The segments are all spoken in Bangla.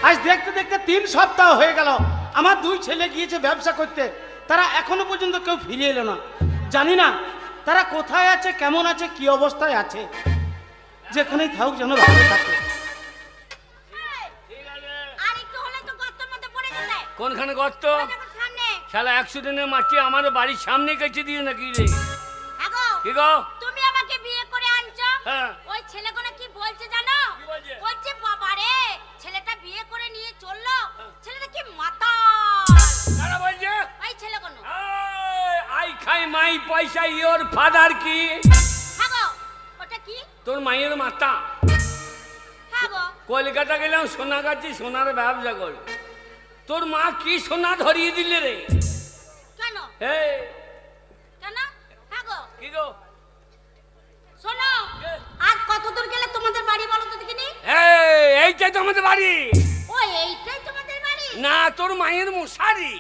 আজ দেখতে দেখতে 3 সপ্তাহ হয়ে গেল, আমার 2 ছেলে গিয়েছে ব্যবসা করতে, তারা এখনো পর্যন্ত কেউ ফিরে এলো না। জানি না তারা কোথায় আছে, কেমন আছে, কি অবস্থায় আছে। যেখানেই থাকুক যেন ভালো থাকে। কোনখানে গর্ত? শালা 100 দিনের মাটি আমার বাড়ির সামনে কেটে দিয়ে নাকি রে? কি গো? তুমি আমাকে বিয়ে করে আনছো, ওই ছেলেগুলো কি বলছে জানো? বলছে বাবা রে, ছেলেটা বিয়ে করে নিয়ে চললো, ছেলেটা কি মাতাল। কারা বলছে? ওই ছেলেগুলো। আই খাই মাই পয়সা, ইওর ফাদার কি? হাগো, ওটা কি? তোর মায়ের মাতা। হাগো, কলকাতা গেলাম সোনাগাছি, সোনার ব্যবসা করি। তোর মা কি সোনা ধরিয়ে দিলে রে? কেন? এই কেন? হাগো, কি গো? শোনো, আর কত দূর গেলে তোমাদের বাড়ি বলো তো দেখিনি? এইটাই তো আমাদের বাড়ি। ও, এইটাই তোমাদের বাড়ি? না, তোর মায়ের মশারি।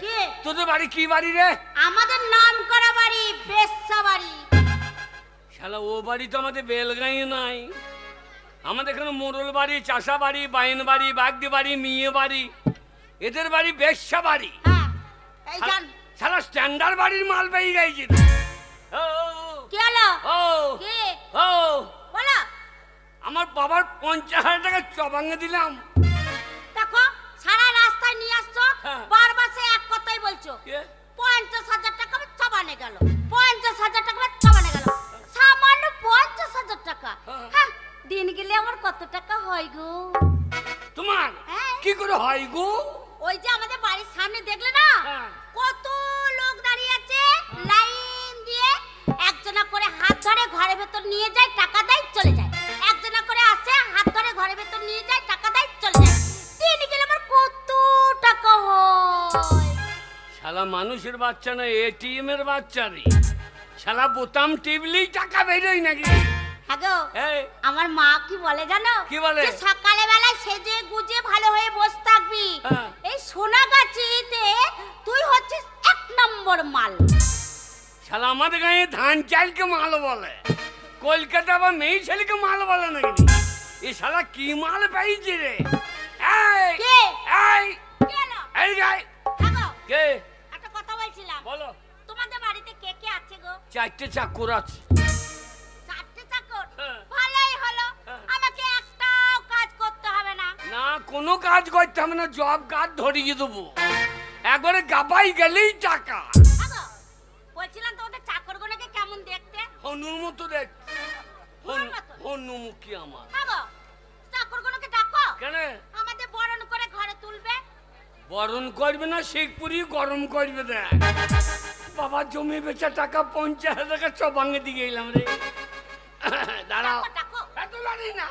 কে? তোদের বাড়ি কি বাড়ি রে? আমাদের নাম করা বাড়ি, বেশ্যা বাড়ি। শালা ও বাড়ি তো আমাদের বেলগাঁয়ে নাই। আমাদের এখানে মোড়ল বাড়ি, চাষা বাড়ি, বাইন বাড়ি, বাগদি বাড়ি, মিয়ে বাড়ি। এদের বাড়ি বেশ্যা বাড়ি। হ্যাঁ, এই জান। শালা স্ট্যান্ডার্ড বাড়ির মাল পেয়ে গেছি। কি হলো? ও কে? ও বলো। আমার বাবার 50,000 টাকা চবাঙ্গে দিলাম। দেখো, সারা রাস্তায় নিয়ে আসছো, হ্যাঁ। বারবার সে এক কথাই বলছো। কে? 50,000 টাকা চবানে গেল, 50,000 টাকা চবানে গেল, সামান্য 50,000 টাকা। হ্যাঁ। হ্যাঁ, দিন গেলে আমার কত টাকা হয় গো? তোমার হ্যাঁ। কি করে হয় গো? ওই যে আমাদের বাড়ির সামনে দেখলে না, হ্যাঁ। কত লোক দাঁড়িয়ে আছে লাইন দিয়ে, একজনা করে হাত ধরে ঘরের ভেতর নিয়ে যায়, টাকা দেয়, চলে যায়। একজনা করে আসে, হাত ধরে ঘরের ভেতর নিয়ে যায়, টাকা দেয়, চলে যায়। দিন গেলে আমার কত টাকা হয়? শালা মানুষের বাচ্চা না, এটিএম এর বাচ্চা রে। শালা বোতাম টিপলেই টাকা বেরোয় নাকি? হ্যাঁ গো, এই আমার মা কি বলে জানো? কি বলে? যে সকালে বেলায় সেজে গুজে ভালো হয়ে বসে থাকবি, হ্যাঁ। এই সোনাগাছিতে তুই হচ্ছিস 1 নম্বর মাল। শালা আমাদের গায়ে ধান চালকে মাল বলে, কলকাতা বা মেয়ে ছেলেকে মাল বলে নাকি? এ শালা কি মাল পাইছে রে? এই কে? এই কি হলো? এই গাই হ্যাঁ গো, কে? একটা কথা বলছিলাম। বলো। তোমাদের বাড়িতে কে কে আছে গো? 4টে চাকর আছে। 4টে চাকর? হ্যাঁ। ভালোই হলো, হ্যাঁ। আমাকে একটাও কাজ করতে হবে না। না, কোনো কাজ করতে হবে না, জব কার্ড ধরিয়ে দেবো। একবারে গাবাই গেলেই টাকা। হ্যাঁ গো, বলছিলাম তোমাদের চাকরগুলোকে কেমন দেখতে? হনুর মতো দেখ। হনুর মতো? হনুমুখী আমার। হ্যাঁ গো, চাকরগুলোকে ডাকো, কেন? আমাদের বরণ করে ঘরে তুলবে। বরণ করবে না, শেখপুরি গরম করবে দেখ। বাবা জমি বেচা টাকা 50,000 টাকা চবাঙ্গে দিয়ে এলাম রে। দাঁড়াও, ডাকো, ডাকো। এত লড়ি না।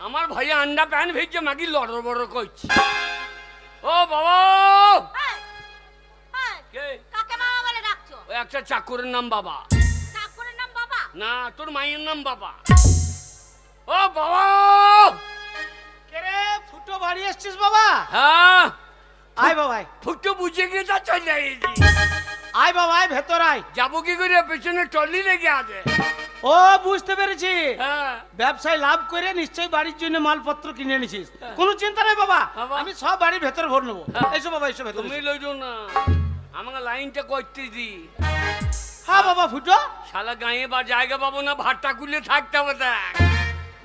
আমার ভাই আন্ডা প্যান ভেজে মাগি লড় বড় করছে। ও বাবা, এই, এই, কে? কাকে বাবা বলে ডাকছো? ও একটা চাকরের নাম বাবা। চাকরের নাম বাবা? না, তোর মায়ের নাম বাবা। ও বাবা। কে রে, ফুটো বাড়ি এসছিস বাবা? হ্যাঁ, আয় বাবা আয়। ফুটো বুঝে গিয়ে তা চলে গেছি। আয় বাবা আয়, ভেতর আয়। যাবো কি করে, পেছনে টলি লেগে আছে। ও বুঝতে পেরেছি, হ্যাঁ, ব্যবসায় লাভ করে নিশ্চয়ই বাড়ির জন্য মালপত্র কিনে এনেছিস। কোনো চিন্তা নেই বাবা, বাবা। আমি সব বাড়ির ভেতর ভর নেবো। হ্যাঁ। এসো বাবা, এসো ভেতর তুমি এসো। লইছো না, আমাকে লাইনটা করতে দি। হ্যাঁ বাবা ফুটো। শালা গাঁয়ে বা জায়গা পাবো না, ভাট্টা খুলে থাকতে হবে দেখ।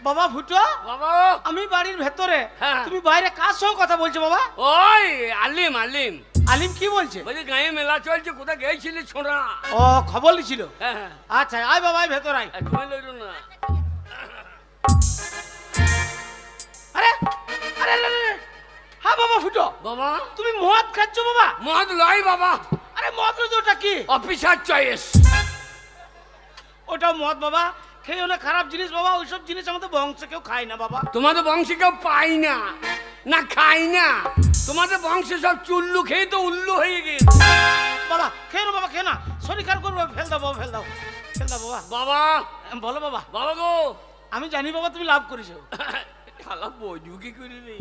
বাবা ফুটো, বাবা, আমি বাড়ির ভেতরে, হ্যাঁ। তুমি বাইরে কার সঙ্গে কথা বলছো বাবা? ওই আলিম আলিম আলিম কি বলছে? বলছি গাঁয়ে মেলা চলছে, কোথায় গেছিলি ছোড়া? ও খবর লিছিল। হ্যাঁ হ্যাঁ, আচ্ছা আয় বাবা আয়, ভেতর আয়। তুমি লইছো না। আরে আরে আরে, আরে। হ্যাঁ বাবা ফুটো, বাবা, তুমি মদ খাচ্ছ বাবা? মদ লয় বাবা, আরে মদ নয় তো, ওটা কি? Officer choice. ওটা মদ বাবা, খেয়ে না, খারাপ জিনিস বাবা, ওইসব জিনিস আমাদের বংশে কেউ খায় না বাবা। তোমাদের বংশে কেউ পাই না, না খাই না। তোমাদের বংশে সব চুল্লু খেয়ে তো উল্লু হয়ে গেছে। বাবা খেয়ে না বাবা, খেয়ে না, শরীর খারাপ করবো, ফেল দাও বাবা, ফেল দাও, ফেল দাও বাবা। বাবা, বলো বাবা। বাবা গো, আমি জানি বাবা তুমি লাভ করেছো। শালা বজু কি করে রে?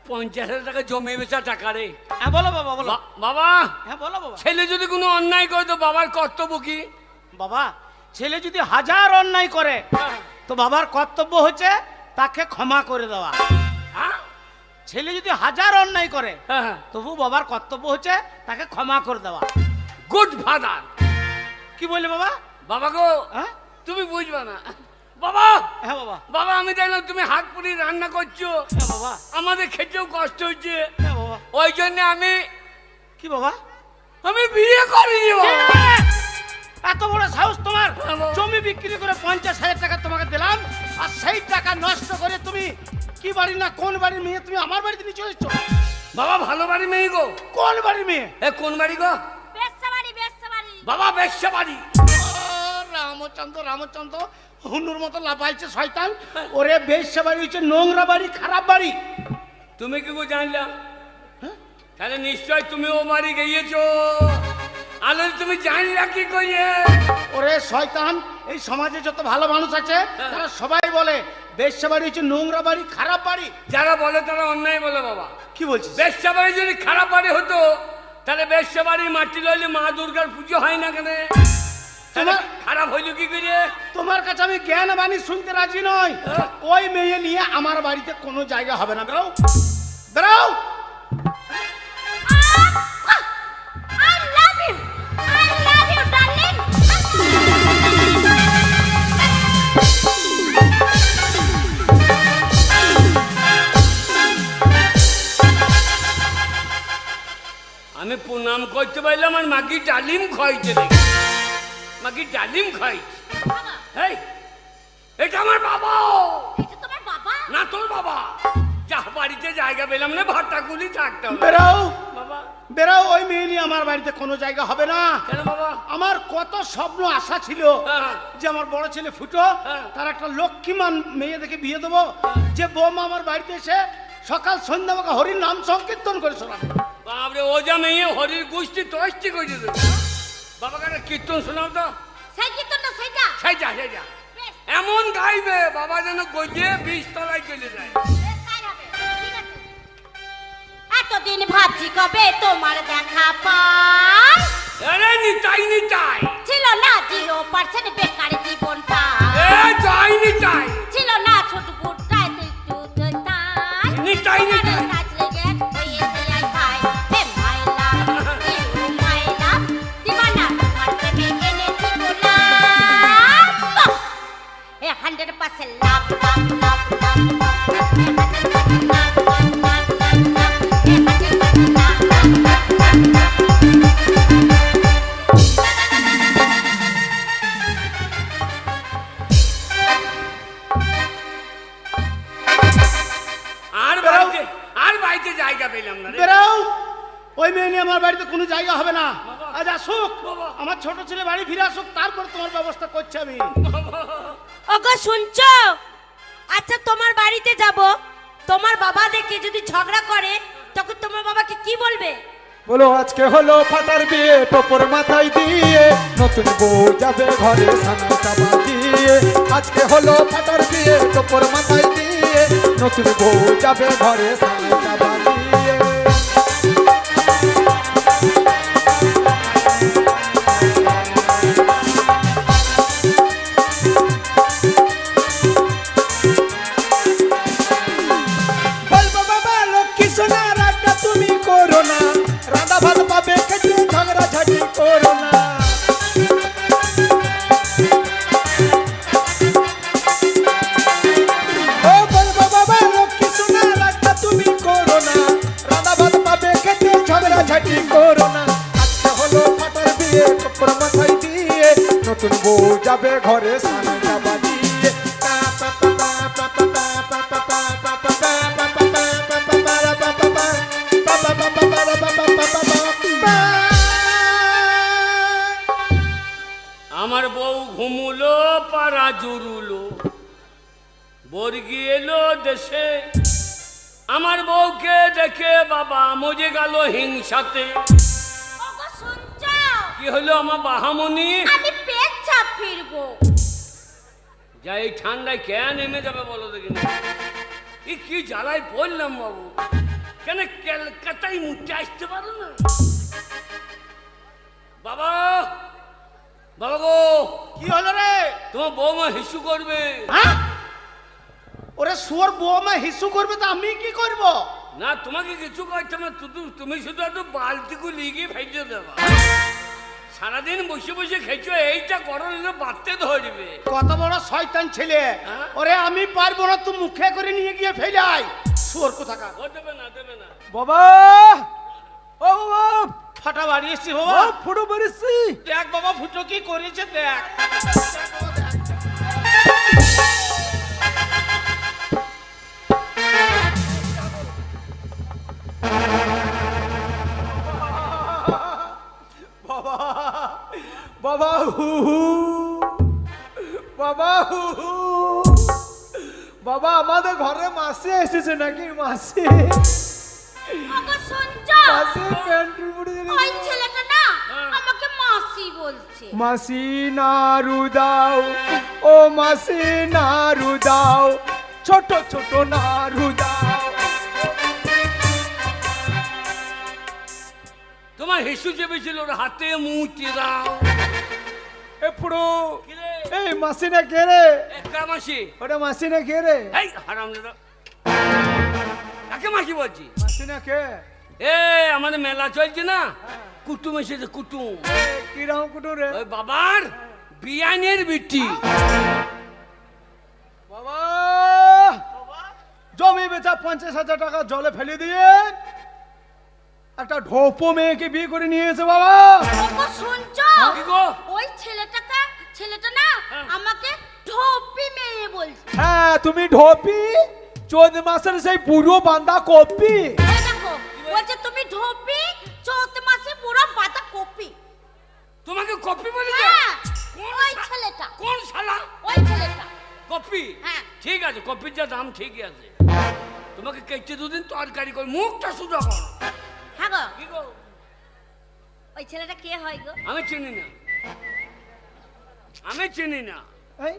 50,000 টাকা জমে বেচা টাকা রে। হ্যাঁ বলো বাবা, বলো। বাবা, হ্যাঁ বলো বাবা। ছেলে যদি কোনো অন্যায় করে তো বাবার কর্তব্য কি? বাবা ছেলে যদি 1000 অন্যায় করে তো বাবার কর্তব্য হচ্ছে তাকে ক্ষমা করে দেওয়া। হ্যাঁ ছেলে যদি হাজার অন্যায় করে হ্যাঁ তবু বাবার কর্তব্য হচ্ছে তাকে ক্ষমা করে দেওয়া। Good father. কি বললে বাবা? বাবা গো, হ্যাঁ তুমি বুঝবা না বাবা। হ্যাঁ বাবা। বাবা আমি দেখলাম তুমি হাত পুরি রান্না করছো, হ্যাঁ বাবা। আমাদের খেতেও কষ্ট হচ্ছে, হ্যাঁ বাবা। ওই জন্য আমি কি বাবা? বিয়ে করিনি বাবা। এত বড় সাহস তোমার! হ্যাঁ বাবা। জমি বিক্রি করে 50,000 টাকা তোমাকে দিলাম, আর সেই টাকা নষ্ট করে তুমি কি বাড়ি না কোন বাড়ির মেয়ে তুমি আমার বাড়িতে নিয়ে চলে এসছো? বাবা ভালো বাড়ি মেয়ে গো। কোন বাড়ির মেয়ে? এ কোন বাড়ি গো? বেশ্যাবাড়ি বেশ্যাবাড়ি। বাবা বেশ্যা বাড়ি। রামচন্দ্র রামচন্দ্র হুনুর মতো লাফাইছে শয়তান। ওরে বেশ্যা বাড়ি হচ্ছে নোংরা বাড়ি, খারাপ বাড়ি। তুমি কি গো জানলা? হ্যাঁ? তাহলে নিশ্চয় তুমি ও বাড়ি গিয়েছো, আলো তুমি জানলা কি করে? ওরে শয়তান, এই সমাজে যত ভালো মানুষ আছে তারা সবাই বলে বেশ্যা বাড়ি হচ্ছে নোংরা বাড়ি, খারাপ বাড়ি। যারা বলে তারা অন্যায় বলে বাবা। কি বলছিস? বেশ্যা বাড়ি যদি খারাপ বাড়ি হতো তাহলে বেশ্যা বাড়ি মাটি লইলে মা দুর্গার পুজো হয় না কেন? তাহলে তোমার- খারাপ হইল কি করে? তোমার কাছে আমি জ্ঞান বাণী শুনতে রাজি নই। ওই মেয়ে নিয়ে আমার বাড়িতে কোনো জায়গা হবে না। বেরো বেরো। I love you. I love you, darling. আমি প্রণাম করতে পারলাম আর মাকে ডালিম খাইতে দেখি, মাকে ডালিম খাইছে। বাবা, এই এটা আমার বাবা এটা তোমার বাবা? না তোর বাবা। যা বাড়িতে জায়গা পেলাম না, ভাতটাগুলি থাকতে হবে। বেরো বাবা বেরো। ওই মেয়ে নিয়ে আমার বাড়িতে কোনো জায়গা হবে না। কেন বাবা? আমার কত স্বপ্ন আশা ছিল হ্যাঁ। যে আমার বড় ছেলে ফুটো, হ্যাঁ। তার একটা লক্ষ্মীমান মেয়ে দেখে বিয়ে দেবো, যে বৌমা আমার বাড়িতে এসে সকাল সন্ধ্যা আমাকে হরির নাম সংকীর্তন করে শোনাবে। বাপরে ও যা মেয়ে হরির গোষ্ঠী তষ্টি করে দেবে। বাবাকে একটা কীর্তন শোনাও তো। সেই কীর্তনটা সেইটা? সেইটা সেইটা বেশ, এমন গাইবে বাবা যেন গজিয়ে 20 তলায় চলে যায়। বেশ, তাই হবে। ঠিক আছে। এতদিন ভাবছি কবে তোমার দেখা পাই, আরে নিতাই নিতাই ছিল না 0% বেকার জীবনটা, এ যাই নিতাই ছিল না ছোট গুড়টায় তুই তুই তাই নিতাই নিতাই কাজ লেগে হয়েছে আই ভাই হে মাইলা ইউ মাইলা দিবানা তোমার প্রেমে এনেছি গোলাপ এ 100% লাভ লাভ লাভ লাভ আর বাড়িতে জায়গা পেলাম না রে। বেরো। ওই মেয়ে নিয়ে আমার বাড়িতে কোনো জায়গা হবে না। বাবা। আজ আসুক, বাবা। আমার ছোট ছেলে বাড়ি ফিরে আসুক, তারপর তোমার ব্যবস্থা করছি আমি। ওগো শুনছো? আচ্ছা তোমার বাড়িতে যাব, তোমার বাবা দেখে যদি ঝগড়া করে তখন তোমার বাবাকে কি বলবে? বলো আজকে হলো ফাটার বিয়ে, টোপর মাথায় দিয়ে নতুন বউ যাবে ঘরে সানাটা বাজিয়ে। আজকে হলো ফাটার বিয়ে, টোপর মাথায় দিয়ে নতুন বউ যাবে ঘরে সানাটা বাজিয়ে। বলবো বাবা লক্ষ্মী সোনা রাগটা তুমি করো না, রাধা ভাত পাবে খেতে ঝগড়া ঝাঁটি করো না। ও বলবো বাবা লক্ষ্মী সোনা রাগটা তুমি করো না, রাধা ভাত পাবে খেতে ঝগড়া ঝাঁটি করো না। আজকে হলো ফাটার বিয়ে, টোপর মাথায় দিয়ে নতুন বউ যাবে ঘরে সানাটা বাজিয়ে। আমার বউ ঘুমুলো পাড়া জুড়ুলো, বর্গি এলো দেশে। আমার বউকে দেখে বাবা মজে গেল হিংসাতে। ওগো শুনছো? কি হলো আমার বাহামণি? আমি পেচ্ছাপ ফিরবো। যা এই ঠান্ডায় কেন নেমে যাবে বলো দেখি। এই কি জ্বালায় পড়লাম বাবু, কেন কলকাতায় মুটে আসতে পারো না? বাবা বাবা গো, কি হলো রে? তোমার বৌমা হিসু করবে। হ্যাঁ? ওরে শুয়োর বৌমা হিসু করবে তো আমি কি করব? না তোমাকে কিছু করতে না, তুমি শুধু একটু বালতিকু লিগিয়ে ফেলে দেবা। সারাদিন বসে বসে খেয়েছো, এইটা করো না বাড়তে ধরবে। কত বড় শয়তান ছেলে! হ্যাঁ? ওরে আমি পারবো না, তুই মুখে করে নিয়ে গিয়ে ফেলে আয়। শুয়োর কোথাকার! ও দেবে না, দেবে না। বাবা, ও বাবা, ফাটা বাড়ি এসছি ও বাবা। ফুটো বেরিয়েছি। দেখ বাবা ফুটো কি করেছে দেখ। বাবা, বাবা হু হু, বাবা হু হু, বাবা আমাদের ঘরে মাসি এসেছে নাকি? মাসি, ওগো শুনছো? মাসি প্যান্টুল মুড়ি দিলে। ওই ছেলেটা না আমাকে মাসি বলছে। মাসি নাড়ু দাও, ও মাসি নাড়ু দাও, ছোট ছোট নাড়ু দাও। তোমার হিসু চেপেছিল, ওর হাতে মুচে দাও। এ ফুড়ো, কি রে? এই মাসি না কে রে? একটা মাসি। ওটা মাসি না কে রে? এই হারাম দাদা, কাকে মাসি বলছি? মাসি না কে? এ আমাদের মেলা চলছে না, কুটুম এসেছে, কুটুম। কিরম কুটু রে? ওই বাবার বিয়ানের বিটি। বাবা, জমি বেচা 50,000 টাকা জলে ফেলে দিয়ে একটা ঢোপো মেয়েকে বিয়ে করে নিয়েছে বাবা। ওগো শুনছো? কি গো? ওই ছেলেটা না হ্যাঁ। আমাকে ঢোপি মেয়ে বলছে। হ্যাঁ, তুমি ঢোপি, 14 মাসের সেই পুরো বান্দা কপি। এই দেখো, বলছে তুমি ঢোপি, চৌত মাসে পুরো বাতা কপি। তোমাকে কপি বলেছে? হ্যাঁ, কোন ওই শা- ছেলেটা, কোন শালা? ওই ছেলেটা। কপি? হ্যাঁ। ঠিক আছে, কপির যা দাম ঠিকই আছে। তোমাকে কেটে দুদিন তরকারি করে মুখটা সুদা করো। হ্যাঁ গো, কি গো? ওই ছেলেটা কে হয় গো? আমি চিনি না, আমি চিনি না। এই,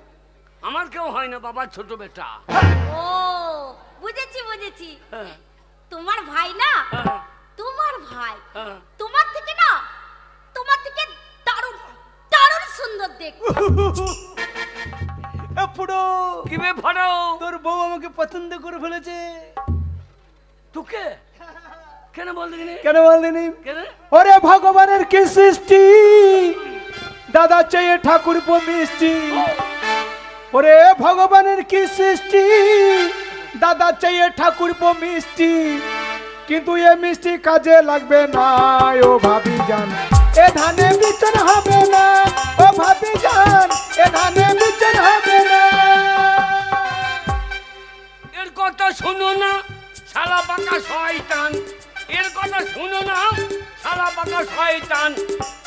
আমার কেউ হয় না, বাবার ছোট বেটা। ও বুঝেছি। হ্যাঁ, তোমার ভাই না, হ্যাঁ, তোমার ভাই হ্যাঁ। তোমার থেকে দারুণ সুন্দর দেখতে। এ ফুটো, কি বে ফাড়াও? তোর বউ আমাকে পছন্দ করে ফেলেছে। তোকে কেন বল দেখিনি? কেন বলদিনি? কেন? ওরে ভগবানের কি সৃষ্টি, দাদা চেয়ে ঠাকুর পো মিষ্টি। ওরে ভগবানের কি সৃষ্টি, দাদা চেয়ে ঠাকুর পো মিষ্টি, কিন্তু এ মিষ্টি কাজে লাগবে না। ও ভাবি জান, এ ধানে বিচন হবে না। ও ভাবি জান, এ ধানে বিচন হবে না। এর কথা শোনো না, শালা বাঁকা শয়তান। এর কথা শোনো না, শালা বাঁকা শয়তান।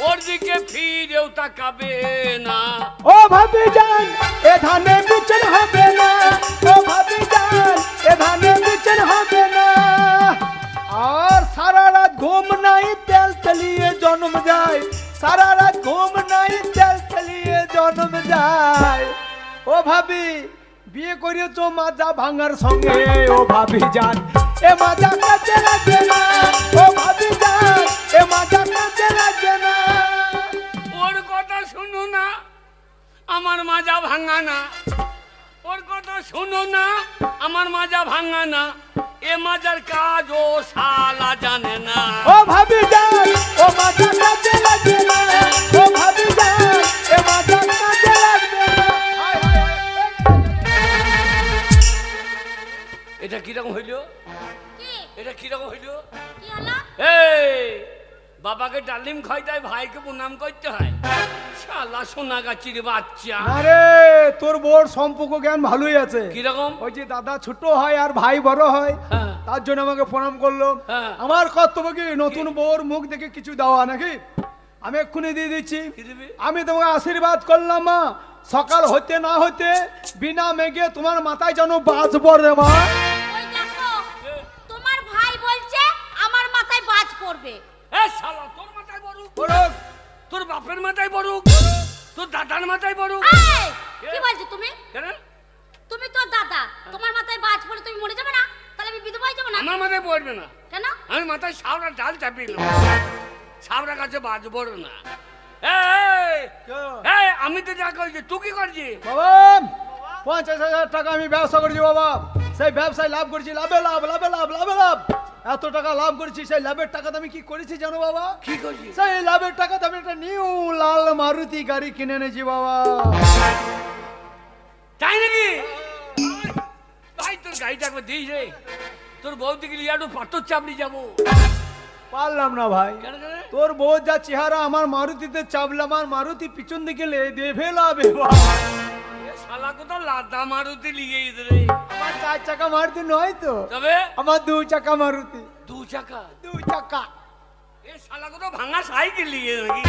ওর দিকে ফিরেও তাকাবে না। ও ভাবি জান, এ ধানে বিচন হবে না। ও ভাবি জান, এ ধানে বিচন হবে না। আর সারা রাত ঘুম নাই, তেল তেলিয়ে জন্ম যায়। সারা রাত ঘুম নাই, তেল তেলিয়ে জন্ম যায়। ও ভাবি, বিয়ে করিয়েছো মাজা ভাঙার সঙ্গে। ও ভাবি জান, এ মাজা কাজে লাগে না। ও ভাবি জান, এ মাজা কাজে লাগে না। ওর কথা শোনো না, আমার মাজা ভাঙা না। ওর কথা শোনো না, আমার মাজা ভাঙা না। এ মাজার কাজ ও শালা জানে না। ও ভাবি যান, ও মাজা কাজে লাগে না। ও ভাবি যান, এ মাজা কাজে লাগবে না। হায়, হায়, হায়। এটা কিরকম হইল? কি এটা কিরকম হইল? কি হলো? এই বাবাকে ডালিম খাইতে হয়, ভাইকে প্রণাম করতে হয়। শালা সোনা গাছির বাচ্চা। আরে তোর বোর সম্পর্ক জ্ঞান ভালোই আছে। কিরকম? ওই যে দাদা ছোট হয় আর ভাই বড় হয়, হ্যাঁ। তার জন্য আমাকে প্রণাম করলো। হ্যাঁ। আমার কর্তব্য কি নতুন বউর মুখ দেখে কিছু দেওয়া নাকি? আমি এক্ষুনি দিয়ে দিচ্ছি। কি দিবি? আমি তোমাকে আশীর্বাদ করলাম মা, সকাল হতে না হতে বিনা মেঘে তোমার মাথায় যেন বাজ পড়ে মা। ওই দেখো, তোমার ভাই বলছে আমার মাথায় বাজ পড়বে। এ শালা, তোর মাথায় বড়ুক, বলুন। তোর বাপের মাথায় বড়ুক, তোর দাদার মাথায় বড়ুক। এই, কি বলছো তুমি? কেন? তুমি তো দাদা, তোমার মাথায় বাজ পড়ে তুমি মরে যাবে না? তাহলে আমি বিধবা হয়ে যাবো না? আমার মাথায় পড়বে না। কেন? আমি মাথায় সাবরা ডাল চাপিয়ে সাবরা কাছে বাজ বড় না। এই, এই, আমি তো যা করছি, তুই কি করছিস? বাবা, 50,000 টাকা আমি ব্যবসা করেছি বাবা, সেই ব্যবসায় লাভ করেছি, লাভে লাভ, লাভে লাভ, লাভে লাভ। এত টাকা লাভ করেছি, সেই লাভের টাকাতে আমি কি করেছি জানো বাবা? কি করছি? সেই লাভের টাকাতে আমি একটা নিউ লাল মারুতি গাড়ি কিনে এনেছি বাবা। তাই নাকি? ভাই তোর গাড়িটা একবার দিস রে, তোর বউ থেকে লিয়াডু পাথর চাপড়ি যাবো। পারলাম না ভাই, কেন কেন? তোর বউ যা চেহারা আমার মারুতিতে চাপলে আমার মারুতি পিছন দিকে দেবে লাভে। এ শালা কোথাও লাদা মারুতি লিয়ে রে। আমার 4 চাকা মারুতি নয় তো, তবে আমার 2 চাকা মারুতি। 2 চাকা? 2 চাকা। এ শালা কোথাও ভাঙা সাইকেল লিয়ে নাকি?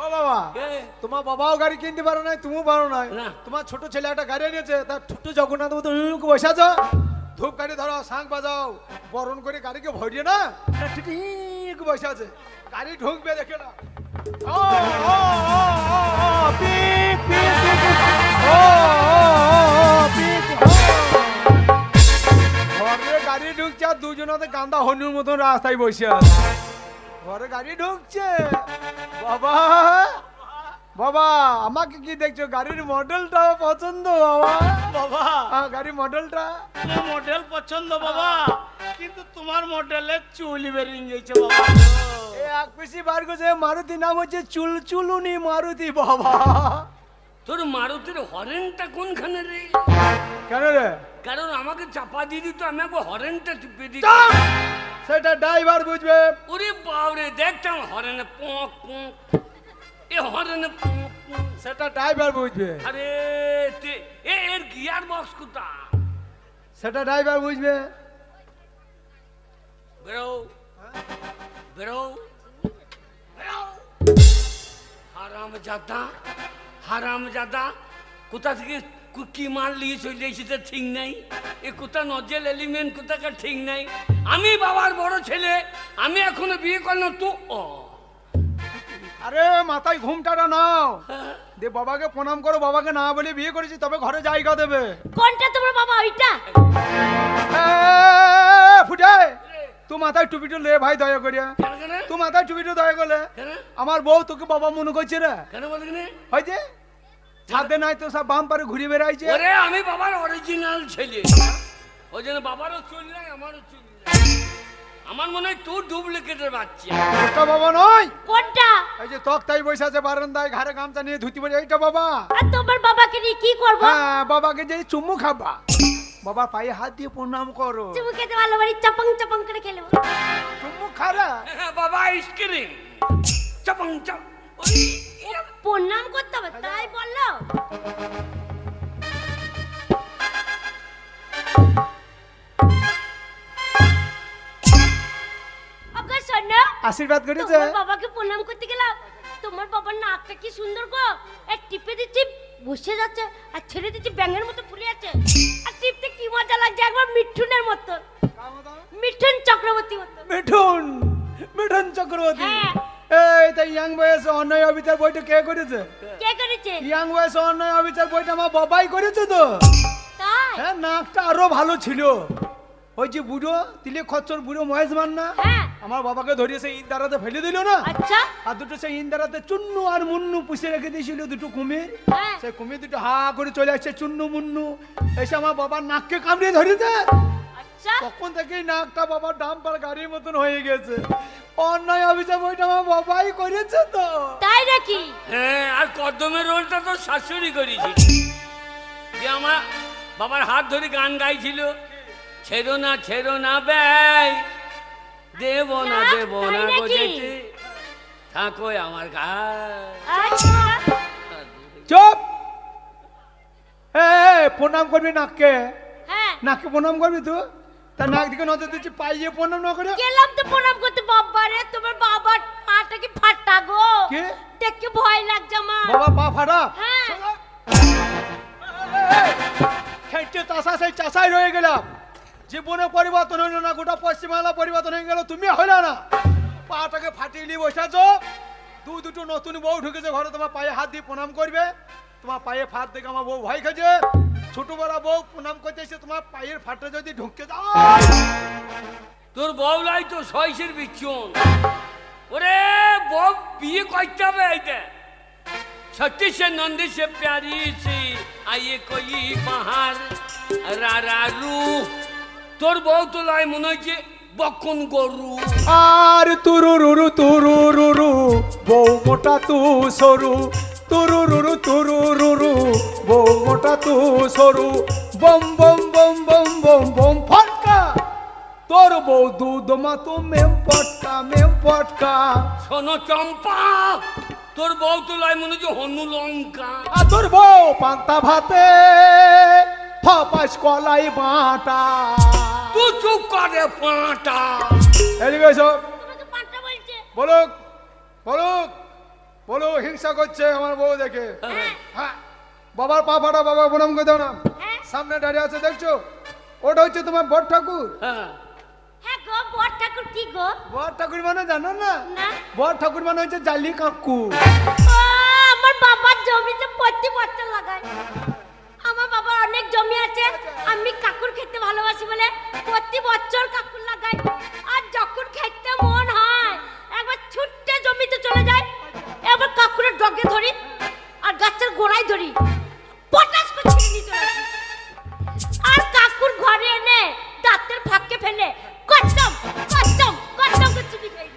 ও বাবা, এ, তোমার বাবাও গাড়ি কিনতে পারো নাই, তুমিও পারো নাই। না। তোমার ছোট ছেলে একটা গাড়ি এনেছে, তার ছোট জগন্নাথ মতো বসে আছো, ধূপ কাঠি ধরো, শাঁখ বাজাও, বরণ করে গাড়িকে ভরিয়ে না, ঠিক বসে আছে। গাড়ি ঢুকবে দেখে না, ও, ও, ও, ও, ও, পিক, পিক, পিক, ও, ও, ও, পিক, ও। ঘরে গাড়ি ঢুকছে আর দুজনাতে গান্দা হনুর মতন রাস্তায় বসে আছে। ঘরে গাড়ি ঢুকছে, বাবা বাবা আমাকে কি দেখছো? গাড়ির মডেলটা পছন্দ বাবা? বাবা গাড়ির মডেলটা তোমার মডেল পছন্দ বাবা, কিন্তু তোমার মডেলের চুল বেরিয়ে গেছে বাবা। এক পিসি বার করছে, মারুতি নাম হচ্ছে চুলচুলুনি মারুতি বাবা। তোর মারুতির হরেনটা কোনখানে রে? কেন রে? কারণ আমাকে চাপা দিয়ে দিত, আমি একবার হরেনটা টিপে দিই। সেটা ড্রাইভার বুঝবে। ওরে বাবরে, দেখতাম হরেনে পক পক, এ হরেনে পক পক। সেটা ড্রাইভার বুঝবে। আরে এর গিয়ার বক্স কোথা? সেটা ড্রাইভার বুঝবে। বেরো বেরো বেরো। হারামজাদা, হারামজাদা, কোথা থেকে কি মাল নিয়ে চলে এসেছে ঠিক নাই। এ কোথা নজেল এলিমেন্ট কোথাকার ঠিক নাই। আমি বাবার বড় ছেলে, আমি এখনো বিয়ে করলাম তো। ও আরে মাথায় ঘুমটাটা নাও, দে বাবাকে প্রণাম করো। বাবাকে না বলে বিয়ে করেছি, তবে ঘরে জায়গা দেবে। কোনটা তোমার বাবা? ওইটা? ফুটে তুই মাথায় টুপিটা লে ভাই, দয়া করিয়া কেন কেন তুই মাথায় টুপিটা দয়া করলে। কেন আমার বউ তোকে বাবা মনে করছে রে, কেন বল কেন? হয়েছে ছাদে নাই তো সব বাম পারে ঘুরে বেড়াইছে। ওরে আমি বাবার অরিজিনাল ছেলে, ওই জন্য বাবারও চুল নাই আমারও চুল নাই। আমার মনে হয় তোর ডুপ্লিকেটের বাচ্চা। ওটা বাবা নয়, কোনটা? এই যে তক্তাই বসে আছে বারান্দায়, ঘাড়ে গামছা নিয়ে ধুতি পরে, এইটা বাবা। আর তোমার বাবাকে নিয়ে কি করব? হ্যাঁ, বাবাকে যে চুম্মু খাবা, বাবার পায়ে হাত দিয়ে প্রণাম করো। চুমু খেতে ভালো বাড়ি চাপাং চাপাং করে খেলো। চুম্মু খারা। বাবা আইসক্রিম চাপাং চাপ। ওই প্রণাম করতে হবে তাই বললো? ওগো শোনো, আশীর্বাদ করেছে। তোমার বাবাকে প্রণাম করতে গেলাম, তোমার বাবার নাকটা কি সুন্দর গো। এক টিপে দিচ্ছি বসে যাচ্ছে, আর ছেড়ে দিচ্ছি ব্যাঙের মতো ফুলে যাচ্ছে। আর টিপতে কি মজা লাগছে, একবার মিঠুনের মতো, মিঠুন চক্রবর্তী মতো। মিঠুন, মিঠুন চক্রবর্তী। হ্যাঁ। এই তাই ইয়াং বয়সে অন্যায় অবিচার বইটা কে করেছে? কে করেছে? ইয়াং বয়সে অন্যায় অবিচার বইটা আমার বাবাই করেছে তো। তাই? হ্যাঁ, নাকটা আরো ভালো ছিল। ওই যে বুড়ো তিলে খচ্চর বুড়ো মহেশ মান্না, হ্যাঁ। আমার বাবাকে ধরিয়ে সেই ইন্দারাতে ফেলে দিল না। আচ্ছা। আর দুটো সেই ইন্দারাতে চুন্নু আর মুন্নু পুষে রেখে দিয়েছিল, দুটো কুমির। হ্যাঁ। সেই কুমির দুটো হা করে চলে আসছে, চুন্নু মুন্নু এসে আমার বাবার নাককে কামড়িয়ে ধরেছে। আচ্ছা। তখন থেকেই নাকটা বাবার ডাম্পার গাড়ির মতন হয়ে গেছে। অন্যায় অভিযোগ ওইটা আমার বাবাই করেছে তো। তাই নাকি? হ্যাঁ, আর কদমের রোলটা তো শাশুড়ি করেছিল। যে আমার বাবার হাত ধরে গান গাইছিল, ছেড়ো না ব্যয়, দেব না দেব না তাই নাকি? বোঝেছে, থাকো আমার গায়ে। আচ্ছা। চুপ। প্রণাম করবি নাককে, হ্যাঁ। নাককে প্রণাম করবি তুই। তার নাক দিকে নজর দিচ্ছি, পাইয়ে প্রণাম না করে। গেলাম তো প্রণাম করতে। বাবা রে, তোমার বাবার পাটা কি ফাটা গো? কি? দেখে ভয় লাগছে আমার। বাবা পা ফাটা। হ্যাঁ। খেটে চাষা সেই চাষাই রয়ে গেলাম। জীবনে পরিবর্তন হইল না, গোটা পশ্চিমবাংলা পরিবর্তন হয়ে গেল, তুমি হইল না। পাটাকে ফাটিয়ে নিয়ে বসেছ। দুটো নতুন বউ ঢুকেছে ঘরে, তোমার পায়ে হাত দিয়ে প্রণাম করবে। তোমার পায়ে ফাট দেখে আমার বউ ভয় খেয়েছে। ছোটবেলা বউ প্রণাম করতে এসে তোমার পায়ের ফাটে যদি ঢুকে যায়। তোর বউলাই তো সইসের বিচ্ছন। ওরে বউ বিয়ে করতে হবে, এইটা सती से नंदी से प्यारी सी आइए कोई बाहर रारू তোর বউ তো লাই মনে হচ্ছে বকন গরু আর তুরুরুরু বউ মোটা তু সরু তুরুরুরু বউ মোটা তু সরু বম বম বম বম বম বম ফটকা তোর বউ দুধ মা তু মেম পটকা শোনো চম্পা তোর বউ তো লাই মনে হচ্ছে হনু লঙ্কা আর তোর বউ পান্তা ভাতে ফপাস কলাই বাটা তুই চুপ করে পাঁটা এদিকে এসো তোমাকে পাঁচটা বলছে বলুক বলুক বলুক হিংসা করছে আমার বউ দেখে হ্যাঁ বাবার পা ফাটা বাবা প্রণাম করে দাও না সামনে দাঁড়িয়ে আছে দেখছো ওটা হচ্ছে তোমার বড় ঠাকুর হ্যাঁ হ্যাঁ গো বড় ঠাকুর কি গো বড় ঠাকুর মানে জানো না না বড় ঠাকুর মানে হচ্ছে জালি কাকু ও, আমার বাবার জমিতে প্রতি বছর লাগায় আমার বাবার অনেক জমি আছে আমি কাকুর খেতে ভালোবাসি বলে প্রতি বছর কাকুর লাগাই আর যখন খেতে মন হয় একবার ছুট্টে জমিতে চলে যায় এবার কাকুরের ডগে ধরি আর গাছের গোড়ায় ধরি পটাশ করে ছিঁড়ে নিয়ে চলে আসি। আর কাকুর ঘরে এনে দাঁতের ফাঁকে ফেলে কচ্চম কচ্চম কচ্চম করে চিবি খাই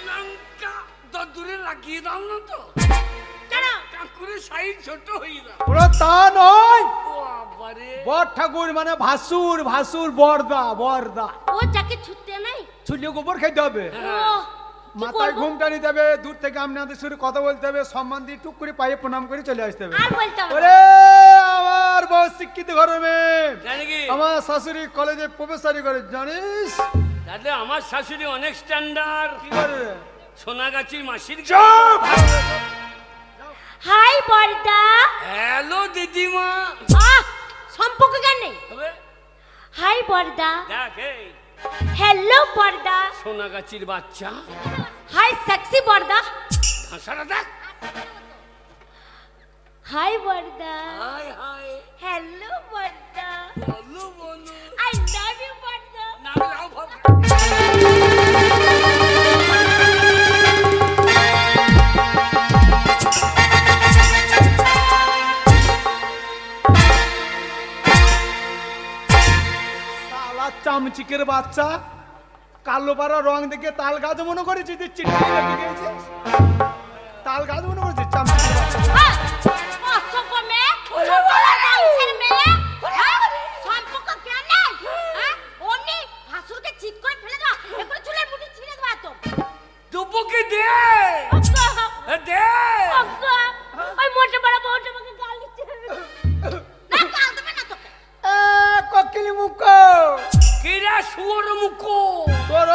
লঙ্কা তো দূরে লাগিয়ে দাও না তো কেন কাকুরের সাইজ ছোট হয়ে দাও ওরা তা নয় বাবারে বড় ঠাকুর মানে ভাসুর বড়দা ও যাকে ছুটতে নাই ছুলিয়ে গোবর খেতে হবে ও কি মাথায় করবো? ঘুমটা নিতে হবে দূর থেকে আপনাদের সাথে কথা বলতে হবে সম্মান দিয়ে টুক করে পায়ে প্রণাম করে চলে আসতে হবে আর বলতে হবে না। ওরে আমার বউ শিক্ষিত ঘরের মেয়ে জানি কি আমার শাশুড়ি কলেজে প্রফেসরি করে জানিস তাহলে আমার শাশুড়ি অনেক স্ট্যান্ডার্ড কি করে রে? সোনাগাছির মাসির চুপ! হাই বর্দা হ্যালো দিদিমা আহ সম্পর্ক কেন নেই তবে হাই বর্দা দেখ এই হ্যালো বর্দা সোনাগাছির বাচ্চা হাই সেক্সি বর্দা ভাষাটা দেখ হাই বর্দা হাই হাই হ্যালো বর্দা বলো বলো আই লাভ ইউ বর্দা না রাও ভাব শালা চামচিকের বাচ্চা কালো পাড়া রং দেখে তাল গাছ মনে করেছিস যে চিঠি লেগে গেছিস তাল গাছ মনে করেছিস চামচিকের বাচ্চা অসভ্য মেয়ে ছোটলা মানুষের মেয়ে হ্যাঁ? সম্পর্ক কেন নেই হ্যাঁ? অমনি ভাসুরকে চিৎ করে ফেলে দাও এরপরে চুলের মুঠি ছিঁড়ে দেবো একদম টুপুকি দে অগ্গা, এ দে অগ্গা, ওই মোটে বড় বউটা আমাকে গাল দিচ্ছে না গাল দেবে না তোকে ককিলি মুখ কিরা শুয়োর মুখো তোর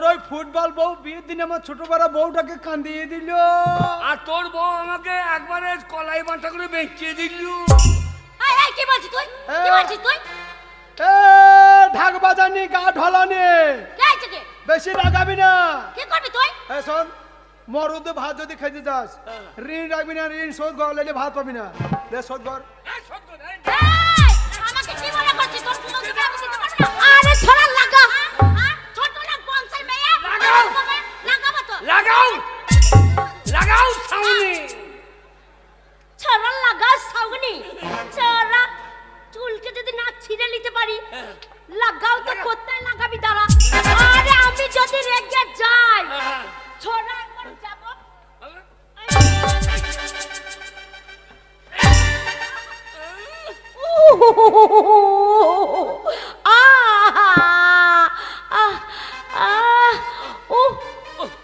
ওই ফুটবল বউ বিয়ের দিন আমার ছোট বড় বউটাকে কাঁদিয়ে দিল আর তোর বউ আমাকে একবারে কলাই বাটা করে বেঁচিয়ে দিল এই এই কি বলছিস তুই কি বলছিস তুই এ ঢাক বাজানি গা ঢলানি কে আছে কে বেশি রাগাবি না কি করবি তুই এ শোন মরুদ ভাত যদি খেতে যাস ঋণ রাখবি না ঋণ শোধ কর লেলে ভাত পাবি না দে শোধ কর এই সত্য রে। এই, আমাকে কি মনে করছিস তোর পুরো দিকে আমি দিতে পারবো না আরে ছড়া লাগা হ্যাঁ? ছোট লোক বংশের মেয়ে লাগাও। লাগাবো তো লাগাও লাগাও সামনে ছড়া লাগা সাউনি ছড়া চুলকে যদি না ছিঁড়ে নিতে পারি লাগাও তো কোথায় লাগাবি দাঁড়া আরে আমি যদি রেগে যাই ছড়া একবার যাবো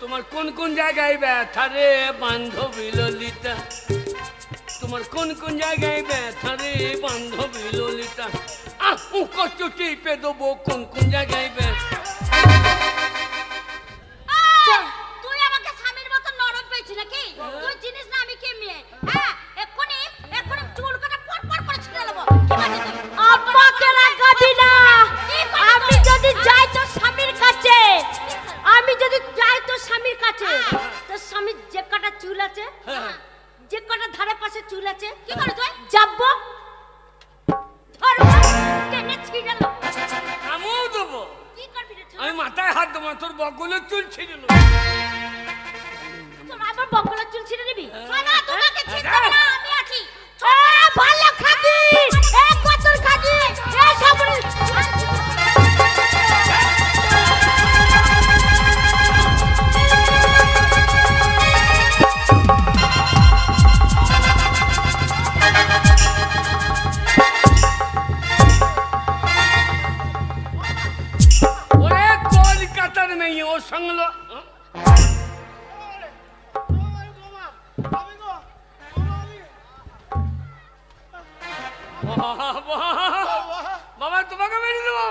তোমার কোন কোন জায়গায় ব্যথা রে বান্ধবী ললিতা তোমার কোন কোন জায়গায় ব্যথা রে বান্ধবী ললিতা কষ্ট টিপে দেবো কোন কোন জায়গায় ব্যথা তুই আমাকে স্বামীর মতো নরম পেয়েছিস নাকি তুই চিনিস না আমি কে মেয়ে হ্যাঁ এক্ষুনি চুল কাটা পট করে ছিঁড়ে নেবো কি বলছিস আব্বাকে লাগাবি না আমি যদি যাই তোর স্বামীর কাছে তোর স্বামীর যে কটা চুল আছে যে কটা ধারে পাশে চুল আছে কি করে তুই যাবো ধরবো টেনে ছিঁড়ে নেবো আমিও দেবো কি করবি রে আমি মাথায় হাত দেবো না, তোর বগলের চুল ছিঁড়ে নেবো। তোর আবার বকলা চুল ছিঁড়ে নিবি? শোনো, তোমাকে ছিঁড়তে হবে না, আমি আছি। ভালো খাবি, এক বছর খাবি, এ সাবরি। ওরে কলকাতার মেয়ে ওর সঙ্গে বাবা তোমাকে মেরে দেবো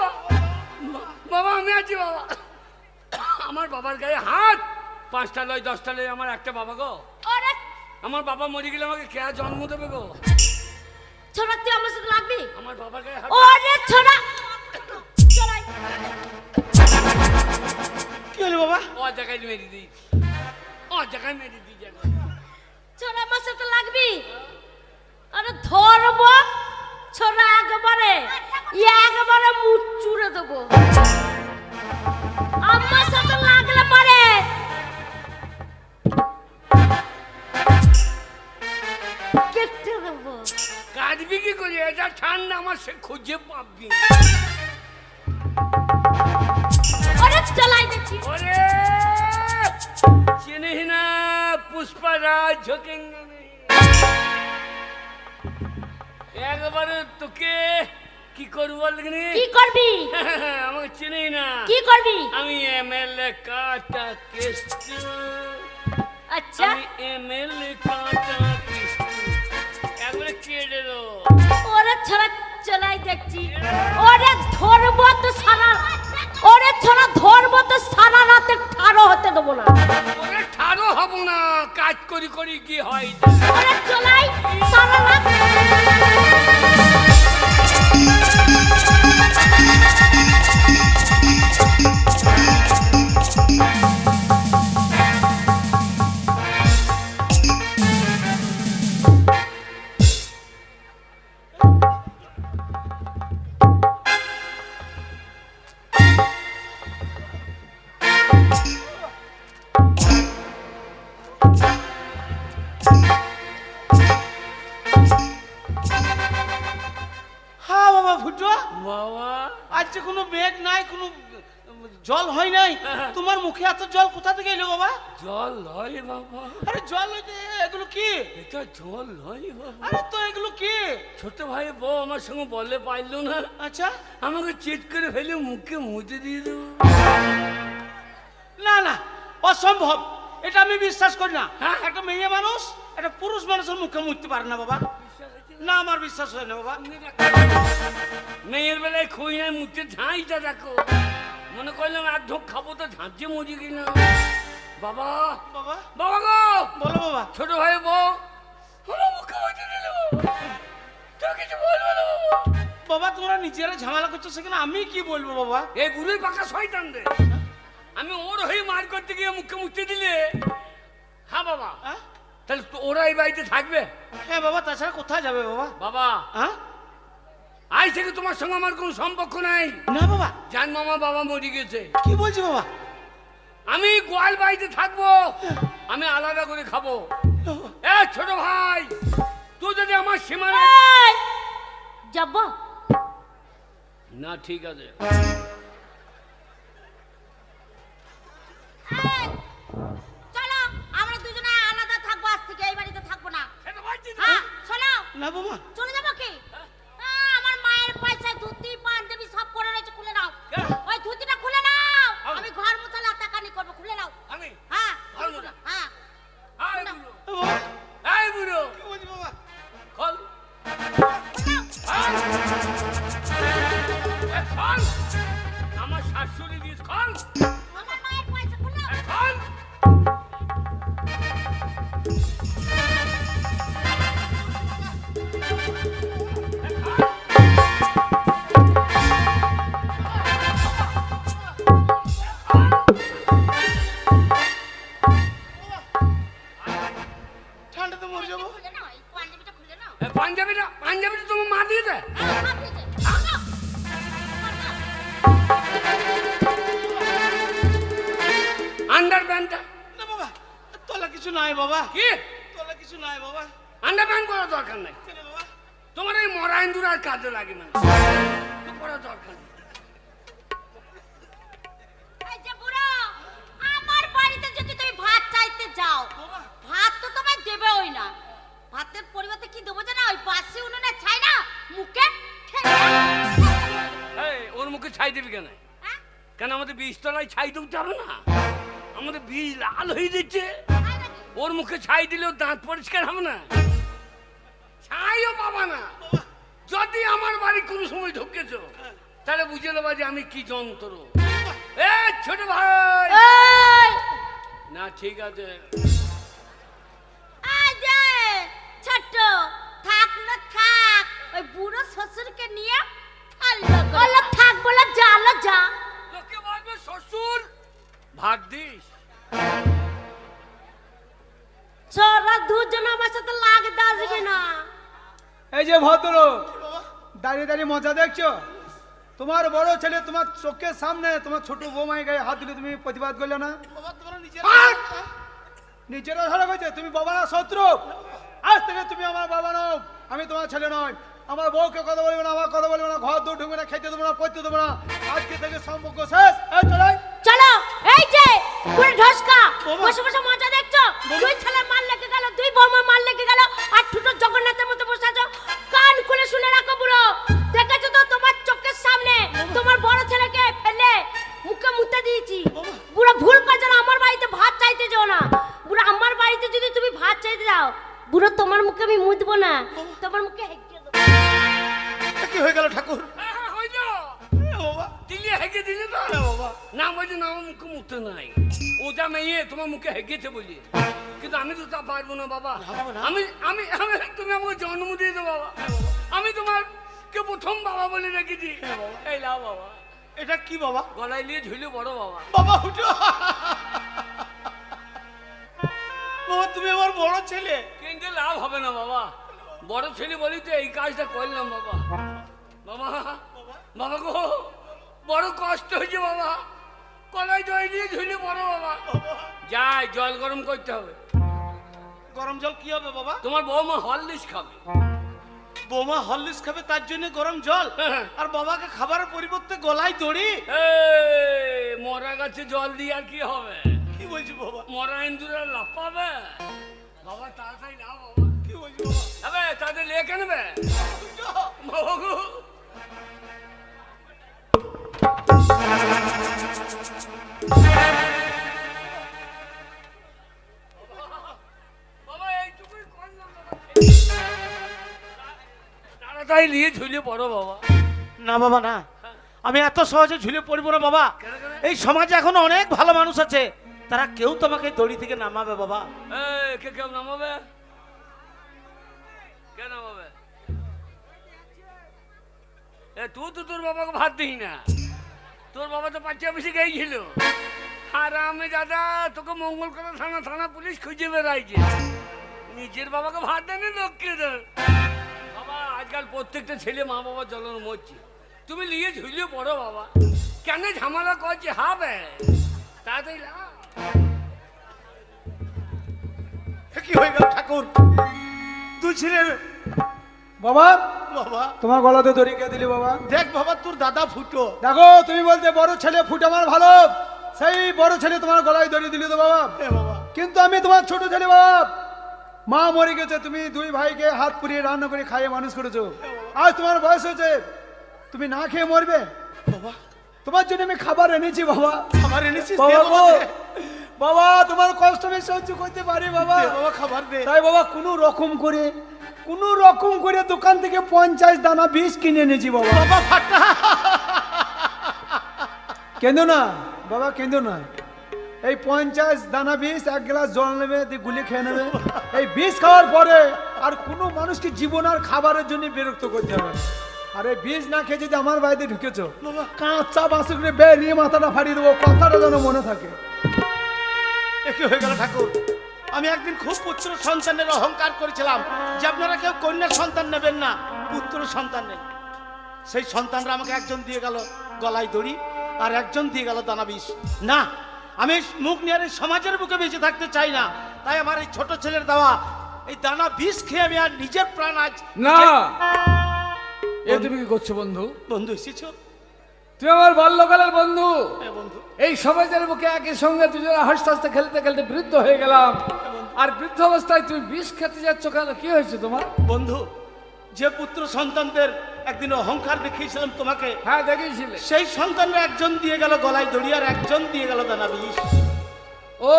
বাবা আমি আছি বাবা আমার বাবার গায়ে হাত 5টা লয় 10টা লয় আমার একটা বাবা গো ওরে আমার বাবা মরে গেলে আমাকে কে জন্ম দেবে গো ছোড়া, তুই আমার সাথে লাগবি? আমার বাবার গায়ে হাত ওরে ছোড়া, চলাই। কি হলো বাবা? ও জায়গায় মেরে দিই ও জায়গায় মেরে দিই যেন ছোড়া আমার সাথে লাগবি? আরে ধরবো ছোড়া একবারে মুখ চুড়ে দেবো। আমার সাথে লাগলে পরে কেটে দেবো। কাটবি কি করি এটা ঠান্ডা আমার সে খুঁজে পাবি ওরে চলাই দেখছি। ওরে চিনিস না পুষ্পারাজ ঝোঁকেঙ্গে একবারে তোকে কি করবো বলগনি কি করবি? আমাকে চিনিস না কি করবি? আমি এমএলএ কাটা কেষ্টু আচ্ছা আমি এমএলএ কাটা কেষ্টু একবারে কেটে দেবো ওরে ছোড়া চলাই দেখছি। ওরে ধরবো তো সারা, ওরে ছোড়া ধরবো তো সারা রাতে ঠাড়ো হতে দেবো না। ওরে ঠাড়ো হব না কাজ করি করি কি হয় ওরে চলাই সারা রাত। হ্যাঁ বাবা ফুটো, বাবা আজকে কোনো মেঘ নাই, কোনো জল হয় নাই, তোমার মুখে এত জল কোথা থেকে এলো বাবা? জল নয় বাবা আরে জল হইছে, এগুলো কি? এটা জল নয় বাবা আরে তো এগুলো কি? ছোট ভাই বউ আমার সঙ্গে বলে পারলো না আচ্ছা, আমাকে চিট করে ফেলে মুখে মুছে দিয়ে দেবো না না, অসম্ভব, এটা আমি বিশ্বাস করি না। হ্যাঁ? একটা মেয়ে মানুষ একটা পুরুষ মানুষের মুখে মুছতে পারে না বাবা, না আমার বিশ্বাস হয় না বাবা। মেয়ের বেলায় খুঁই নাই মুখে ঝাঁইটা দেখো মনে করলাম এক ঢোক খাবো তো ঝাঁঝে মজি কিনা বাবা বাবা বাবা গো বলো বাবা। ছোট ভাই বউ আমার মুখে মুছে দিল তো কিছু বলবো না বাবা বাবা তোমরা নিজেরা ঝামেলা করছো, সেখানে আমি কি বলবো বাবা? এই বুড়োই পাকা শয়তান রে আমি ওর হয়ে মার করতে গিয়ে মুখে মুছতে দিলে হ্যাঁ বাবা হ্যাঁ? তাহলে তো ওরা এই বাড়িতে থাকবে হ্যাঁ বাবা, তাছাড়া কোথায় যাবে বাবা? বাবা হ্যাঁ? আজ থেকে তোমার সঙ্গে আমার কোনো সম্পর্ক নাই না বাবা, জান মামা বাবা মরে গেছে কি বলছি বাবা? আমি গোয়াল বাড়িতে থাকবো আমি আলাদা করে খাবো এ ছোট ভাই তুই যদি আমার সীমানা এই, যাব না ঠিক আছে এই, চলো আমরা দুজনে আলাদা থাকবো, আজ থেকে এই বাড়িতে থাকবো না। সেটা বলছি তো। হ্যাঁ চলো, না বাবা, চলে যাবো কি? আমার মায়ের পয়সায় ধুতি পাঞ্জাবি সব পরে রয়েছে, খুলে নাও। কেন? ওই ধুতিটা খুলে নাও, আও। আমি ঘর মোছা লাতাকানি করবো, খুলে নাও। আমি হ্যাঁ আও খুলে না। নাও, হ্যাঁ এই বুড়ো ও বাবা, এই বুড়ো কি বলছি বাবা? খল খুলে নাও। এ, খল আমার শাশুড়ি দিস খল আমার মায়ের পয়সা খুলে নাও। এ, খল ঠান্ডাতে মরে যাবো। খুলে নাও, এই পাঞ্জাবিটা খুলে নাও। এ, পাঞ্জাবিটা তোমার মা দিয়েছে হ্যাঁ, সব দিয়েছে। খুলে নাও। খুলে নাও। নাই বাবা, কি তোলে কিছু নাই বাবা। আন্ডারপ্যান্ট করার দরকার নাই, কেন বাবা? তোমার এই মরা ইন্দুর আর কাজে লাগে না, তো করার দরকার নেই। এই যে বুড়ো, আমার বাড়িতে যদি তুমি ভাত চাইতে যাও, ভাত তো তোমায় দেবেই না। ভাতের পরিবর্তে কি দেবো জানো? ওই বাসি উনুনে ছাই না, মুখে ঠেলে দাও। এই ওর মুখে ছাই দিবি কেন? হ্যাঁ? কেন আমাদের বীজতলায় ছাই দিতে হবে না? আমাদের বীজ লাল হয়ে দিচ্ছে, তাই নাকি? ওর মুখে ছাই দিলেও দাঁত পরিষ্কার হবে না, ছাইও পাবা না। যদি আমার বাড়ি কোনো সময় ঢুকেছো তাহলে বুঝে নেবা যে আমি কি যন্ত্র। এ ছোট ভাই, এই, না ঠিক আছে, এই যে ছোট্ট, থাক না থাক, ওই বুড়ো শ্বশুরকে নিয়ে বলো থাক, বলো যা, লো যা। লোকে বলবে শ্বশুর ভাত দিস। তোরা দুজন আমার সাথে লাগতে আসবি না। এই যে ভদ্র দাঁড়িয়ে দাঁড়িয়ে মজা দেখছো, তোমার বড় ছেলে তোমার চোখের সামনে তোমার ছোট বৌমায় গায়ে হাত দিলে তুমি প্রতিবাদ করলে না? বাবা তোমরা নিজের নিজেরা ধরা হয়েছে, তুমি বাবা না শত্রু? আজ থেকে তুমি আমার বাবা নও, আমি তোমার ছেলে নয়। আমার বউকে কথা বলবে না, আমার কথা বলবে না, ঘর দূর ঢুকবে না, খেতে দেবো না, পড়তে দেবো না। আজকে থেকে সম্পর্ক শেষ। এই চলাই চলো, এই যে পুরো ঢসকা বসে বসে মজা দেখছো। দুই ছেলে মার লেগে গেল, দুই বৌমা মার লেগে গেল, আর ঠুটো জগন্নাথের মতো বসে আছো। কান খুলে শুনে রাখো বুড়ো, দেখেছো তো তোমার চোখের সামনে তোমার বড় ছেলেকে ফেলে মুখে মুতে দিয়েছি। বুড়ো ভুল করছো না, আমার বাড়িতে ভাত চাইতে যাও না। বুড়ো আমার বাড়িতে যদি তুমি ভাত চাইতে যাও, বুড়ো তোমার মুখে আমি মুতবো না, তোমার মুখে হেঁকে দেবো। কি হয়ে গেল ঠাকুর? হ্যাঁ, হইল। বাবা দিলে হেগে দিলে তো বাবা না, বলছে না আমার মুখে মুখতে নাই, ও যা মেয়ে তোমার মুখে হেগেছে বলি, কিন্তু আমি তো তা পারবো না বাবা। পারবে না? আমি আমি আমি তুমি আমাকে জন্ম দিয়ে দাও বাবা, আমি তোমার কে প্রথম বাবা বলে রেখেছি। এই লাও বাবা, এটা কি বাবা? গলায় নিয়ে ঝুলে বড় বাবা। বাবা উঠো। বাবা তুমি আমার বড় ছেলে। কিন্তু লাভ হবে না বাবা, বড় ছেলে বলি তো এই কাজটা করলাম বাবা। বাবা বাবা গো, বড় কষ্ট হয়েছে বাবা, কলাই দই নিয়ে ঝুলে বড় বাবা। যাই জল গরম করতে হবে। গরম জল কি হবে বাবা? তোমার বৌমা হরলিক্স খাবে। বৌমা হরলিক্স খাবে তার জন্য গরম জল, হ্যাঁ। আর বাবাকে খাবারের পরিবর্তে গলায় দড়ি? এই মরা গাছে জল দিয়ে আর কি হবে? কি বলছি বাবা? মরা ইন্দুরা লাভ পাবে বাবা, তাড়াতাড়ি না বাবা। কি বলছি বাবা? আবে তাদের লেখে নেবে বাবা গো। বাবা এইটুকুই করলাম বাবা, তাড়াতাড়ি নিয়ে ঝুলে পড়ো বাবা। না বাবা না, আমি এত সহজে ঝুলে পড়বো না বাবা। কেন কেন? এই সমাজে এখন অনেক ভালো মানুষ আছে, তারা কেউ তোমাকে দড়ি থেকে নামাবে বাবা। এই কে কেউ নামাবে? কে নামাবে? এ তুই তো তোর বাবাকে ভাত দিই না, তোর বাবা তো পাঁচিয়া বেশি গেছিল। আর আমি দাদা তোকে মঙ্গল করা থানা থানা পুলিশ খুঁজে বেড়াইছে, নিজের বাবাকে ভাত দেয়নি লোককে দেয়। বাবা আজকাল প্রত্যেকটা ছেলে মা বাবা জ্বলন মরছে, তুমি নিয়ে ঝুলিয়ে পড়ো বাবা। কেন ঝামেলা করছে হবে তাড়াতাড়ি লাও। এ কি হয়ে গেল ঠাকুর? তুই ছিলে বাবা, বাবা। তোমার গলাতে দড়ি কে দিলি বাবা? দেখ বাবা তোর দাদা ফুটো। দেখো তুমি বলতে বড় ছেলে ফুট আমার ভালো, সেই বড় ছেলে তোমার গলায় দড়ি দিলি তো বাবা। এ বাবা কিন্তু আমি তোমার ছোট ছেলে বাবা, মা মরে গেছে, তুমি দুই ভাইকে হাত পুড়িয়ে রান্না করে খাইয়ে মানুষ করেছো। আজ তোমার বয়স হয়েছে, তুমি না খেয়ে মরবে। বাবা তোমার জন্য আমি খাবার এনেছি বাবা। খাবার এনেছিস? দে বাবা বাবা, গো, দে। বাবা তোমার কষ্ট আমি সহ্য করতে পারি বাবা। দে বাবা খাবার দে। তাই বাবা কোনো রকম করে দোকান থেকে 50 দানা বীজ কিনে এনেছি বাবা। বাবা ফাটা। কেঁদো না বাবা, কেঁদো না। এই 50 দানা বীজ 1 গ্লাস জল নেবে, দিয়ে গুলি খেয়ে নেবে। এই বীজ খাওয়ার পরে আর কোনো মানুষকে জীবন আর খাবারের জন্য বিরক্ত করতে হবে না। আর এই বীজ না খেয়ে যদি আমার বাড়িতে ঢুকেছো, বাবা। কাঁচা বাসু করে বেরিয়ে মাথাটা ফাটিয়ে দেবো, কথাটা যেন মনে থাকে। এ কি হয়ে গেল ঠাকুর? আমি একদিন খুব পুত্র সন্তানের অহংকার করেছিলাম যে আপনারা কেউ কন্যা সন্তান নেবেন না, পুত্র সন্তান নেন। সেই সন্তানরা আমাকে একজন দিয়ে গেল গলায় দড়ি, আর একজন দিয়ে গেল দানা বিষ। না, আমি মুখ নিয়ে আর এই সমাজের বুকে বেঁচে থাকতে চাই না। তাই আমার এই ছোট ছেলের দেওয়া এই দানা বিষ খেয়ে আমি আর নিজের প্রাণ আজ না, এ তুমি কি করছো বন্ধু? বন্ধু এসেছো? তুমি আমার বাল্যকালের বন্ধু। হ্যাঁ বন্ধু। এই সমাজের বুকে একই সঙ্গে দুজনে হাসতে হাসতে খেলতে খেলতে বৃদ্ধ হয়ে গেলাম, আর বৃদ্ধ অবস্থায় তুমি বিষ খেতে যাচ্ছ কেন? কি হয়েছে তোমার? বন্ধু, যে পুত্র সন্তানদের একদিন অহংকার দেখিয়েছিলাম তোমাকে, হ্যাঁ দেখিয়েছিলে। সেই সন্তানরা একজন দিয়ে গেল গলায় দড়ি আর একজন দিয়ে গেল দানা বিষ। ও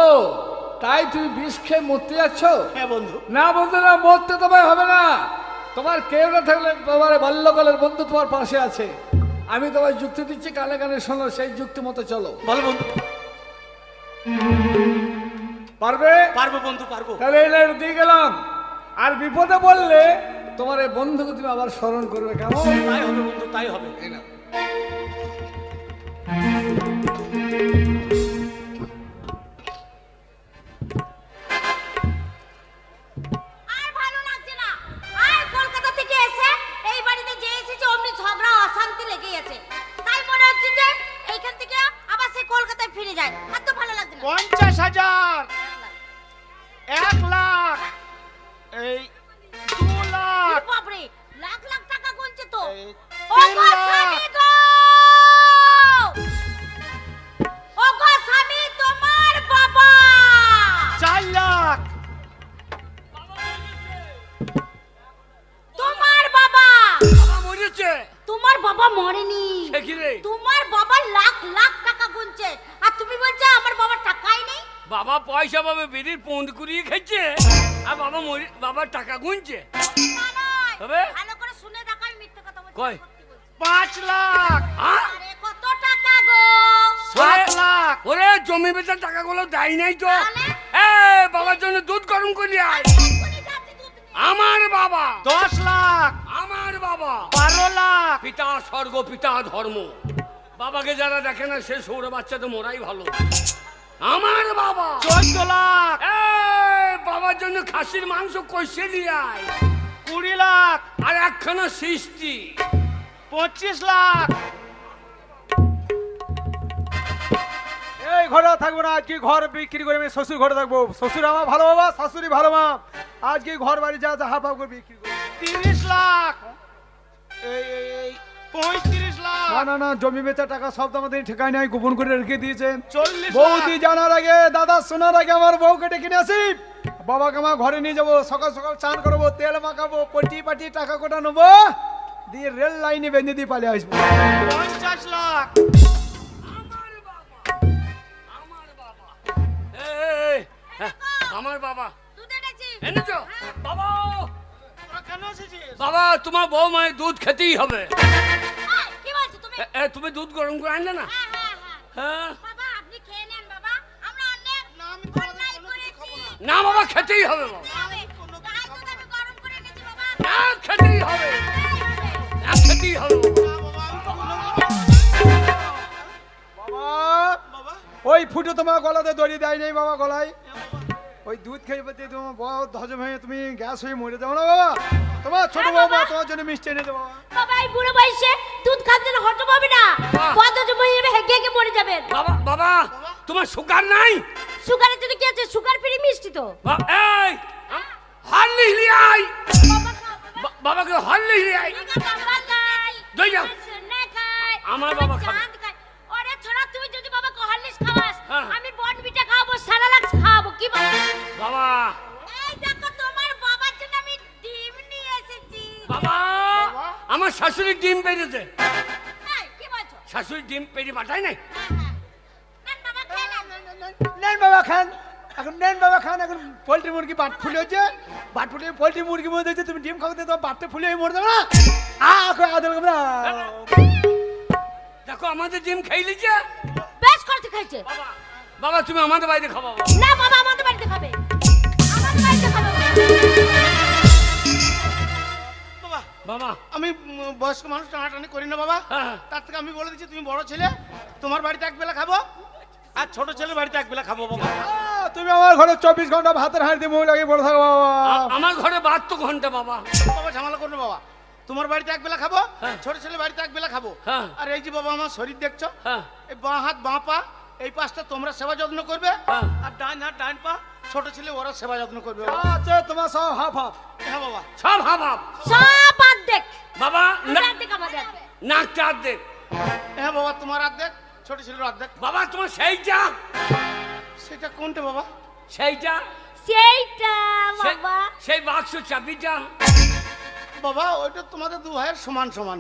তাই তুমি বিষ খেয়ে মরতে যাচ্ছ? হ্যাঁ বন্ধু। না বন্ধু না, মরতে তোমায় হবে না। তোমার কেউ না থাকলে তোমার বাল্যকালের বন্ধু তোমার পাশে আছে। আমি তোমার যুক্তি দিচ্ছি, কানে কানে শোনো, সেই যুক্তি মতো চলো। বলো বন্ধু। পারবে? পারবো বন্ধু, পারবো। তাহলে এই লাইন দিয়ে গেলাম। আর বিপদে বললে তোমার এই বন্ধুকে তুমি আবার স্মরণ করবে, কেমন? তাই হবে বন্ধু, তাই হবে। এই নাও। আর ভালো লাগছে না। আর কলকাতা থেকে এসে এই বাড়িতে যে এসেছে অমনি ঝগড়া অশান্তি লেগেই আছে। তাই মনে হচ্ছে যে এইখান থেকে আবার সে কলকাতায় ফিরে যায়। আর তো ভালো লাগছে না। 50,000, 1 লাখ, এই 2 লাখ, বাপরে, লাখ লাখ টাকা গুনছে তো। এই ও 3 গো লাখ, স্বামী গো! ও গো স্বামী, তোমার বাবা! 4 লাখ, তোমার বাবা! বাবা মরেছে। তোমার বাবা মরেনি। সে কি রে? তোমার বাবা লাখ লাখ টাকা গুনছে আর তুমি বলছো আমার বাবার টাকাই নেই। বাবা পয়সা পাবে, বিড়ির পন্দ কুড়িয়ে খাচ্ছে, আর বাবার টাকা গুনছে। না নয়। তবে? ভালো করে শুনে দেখো, আমি মিথ্যে কথা বলছি না, কই? সত্যি বলছি। 5 লাখ, হ্যাঁ? আরে কত টাকা গো? 7 লাখ, ওরে জমি বেচার টাকাগুলো দেয় নাই তো। তাহলে? এ বাবার জন্য দুধ গরম করি আয়। এক্ষুনি যাচ্ছি দুধ নিয়ে। আমার বাবা, 10 লাখ, আমার বাবা, 12 লাখ, পিতা স্বর্গ পিতা ধর্ম। বাবাকে যারা দেখে না সে সৌর বাচ্চা তো মোরাই ভালো। আমার বাবা 14 লাখ, এ বাবার জন্য খাসির মাংস কষে নিয়ে আয়, 20 লাখ, আর একখানা সৃষ্টি। 25 লাখ, এই ঘরে আর থাকবো না, আজকে ঘর বিক্রি করে আমি শ্বশুর ঘরে থাকবো। শ্বশুর আমার ভালো বাবা, শাশুড়ি ভালো মা। আজকে ঘর বাড়ি যা যা হাফ হাফ করে বিক্রি করবো। 30 লাখ, এই 35 লাখ, না না না, জমি বেচা টাকা সব তো আমাদের ঠেকায় নাই, গোপন করে রেখে দিয়েছেন। 40 বৌদি লাখ, জানার আগে, দাদা শোনার আগে আমার বউকে ডেকে নিয়ে আসি। বাবাকে আমার ঘরে নিয়ে যাবো, সকাল সকাল চান করবো, তেল মাখাবো, পটি পাটি টাকা কোটা নেবো, দিয়ে রেল লাইনে বেঁধে দিয়ে পালিয়ে আসবো। 50 লাখ, আমার বাবা, আমার বাবা, আমার বাবা দুধ এনেছি। এনেছো? বাবা, তোরা কেন এসেছিস? বাবা তোমার বউ মায়ের দুধ খেতেই হবে। এই, কি বলছো তুমি? তুমি দুধ গরম করে আনলে না? হ্যাঁ হ্যাঁ হ্যাঁ। হ্যাঁ। বাবা আপনি খেয়ে নেন বাবা। আমরা অনেক না, আমি তোমাদের অন্যায় কোনো কিছু করেছি। খাবো না। না বাবা, খেতেই হবে বাবা। হবে। গায়ে দুধ আমি গরম করে এনেছি বাবা। না খেতেই হবে, না খেতেই হবে বাবা। না বাবা, আমি তো কোনো বাবা, বাবা, ওই ফুটো তোমার গলাতে দড়ি দেয় নেই বাবা গলায়। ওই দুধ খেয়ে পেতে তোমার বহুত হজম হয়ে তুমি গ্যাস হয়ে মরে যাও না বাবা। তোমার ছোট হ্যাঁ, বাবা বাবা। তোমার জন্য মিষ্টি এনে দেবো বাবা। বাবা এই বুড়ো বয়সে দুধ খাওয়ার জন্য হজম হবে না। বাবা। কত জমে যাবে, হেগে হেগে মরে যাবেন। বাবা বাবা তোমার সুগার নাই? সুগারের জন্য কি আছে? সুগার ফ্রি মিষ্টি তো। এই হারলি লিয়ে আয়। বাবা খাও, বাবা। বাবাকে হারলি লিয়ে আয়। ঠিক আছে, বাবা খাই। দই যাও। সোনা খাই। আমার বাবা খাবে। চাঁদ খাই। ওরে ছোড়া, তুই যদি বাবাকে হরলিক্স খাওয়াস, হ্যাঁ। আমি বনবিটা খাওয়াবো, সারালাক্স খাওয়াবো, কি বল? বাবা এই দেখো তোমার বাবার জন্য আমি ডিম নিয়ে এসেছি। বাবা আমার শাশুড়ি ডিম পেড়েছে। এই, কি বলছো? শাশুড়ি ডিম পেড়ে পাঠায় নাই? হ্যাঁ, হ্যাঁ। নেন বাবা, খেয়ে নেন। নেন বাবা খান, এখন নেন বাবা খান। এখন পোল্ট্রি মুরগি বাট ফুলে হচ্ছে, বাট ফুলে পোল্ট্রি মুরগি মরে যাচ্ছে, তুমি ডিম খাওয়াতে তোমার বাটটা ফুলে হয়ে মরে যাবে না। আদল না দেখো আমাদের ডিম খেয়ে লিছে। বেশ করতে খাইছে। বাবা বাবা তুমি আমাদের বাড়িতে খাওয়াবো। না বাবা, আমাদের বাড়িতে খাবে। আমাদের বাড়িতে খাবে বাবা। বাবা, বাবা আমি বয়স্ক মানুষ টানাটানি করি না বাবা। হ্যাঁ। তার থেকে আমি বলে দিচ্ছি, তুমি বড় ছেলে, তোমার বাড়িতে এক বেলা খাবো, আর ছোট ছেলের বাড়িতে এক বেলা খাবো বাবা। তুমি আমার ঘরে 24 ঘন্টা ভাতের হাঁড়ি দিয়ে মুখ লাগিয়ে পড়ে থাকো বাবা। আমার ঘরে 72 ঘন্টা বাবা। বাবা ঝামেলা করো না বাবা, তোমার বাড়িতে এক বেলা খাবো, হ্যাঁ। ছোট ছেলের বাড়িতে এক বেলা খাবো। হ্যাঁ। আর এই যে বাবা আমার শরীর দেখছো, হ্যাঁ এই বাঁ হাত বাঁ পা এই পাশটা তোমরা সেবা যত্ন করবে, হ্যাঁ। আর ডান হাত ডান পা ছোট ছেলে ওরা সেবা যত্ন করবে বাবা। আচ্ছা তোমার সব হাফ হাফ। হ্যাঁ বাবা। সব হাব হাব। সব অর্ধেক বাবা অর্ধেক আমাদের অর্ধেক। নাকটা অর্ধেক। হ্যাঁ বাবা, তোমার অর্ধেক, ছোট ছেলের অর্ধেক। বাবা তোমার সেইটা সেটা কোনটা বাবা? সেইটা সেইটা সে- বাবা। সেই বাক্স চাবিটা। বাবা ওইটা তোমাদের দু ভাইয়ের সমান সমান।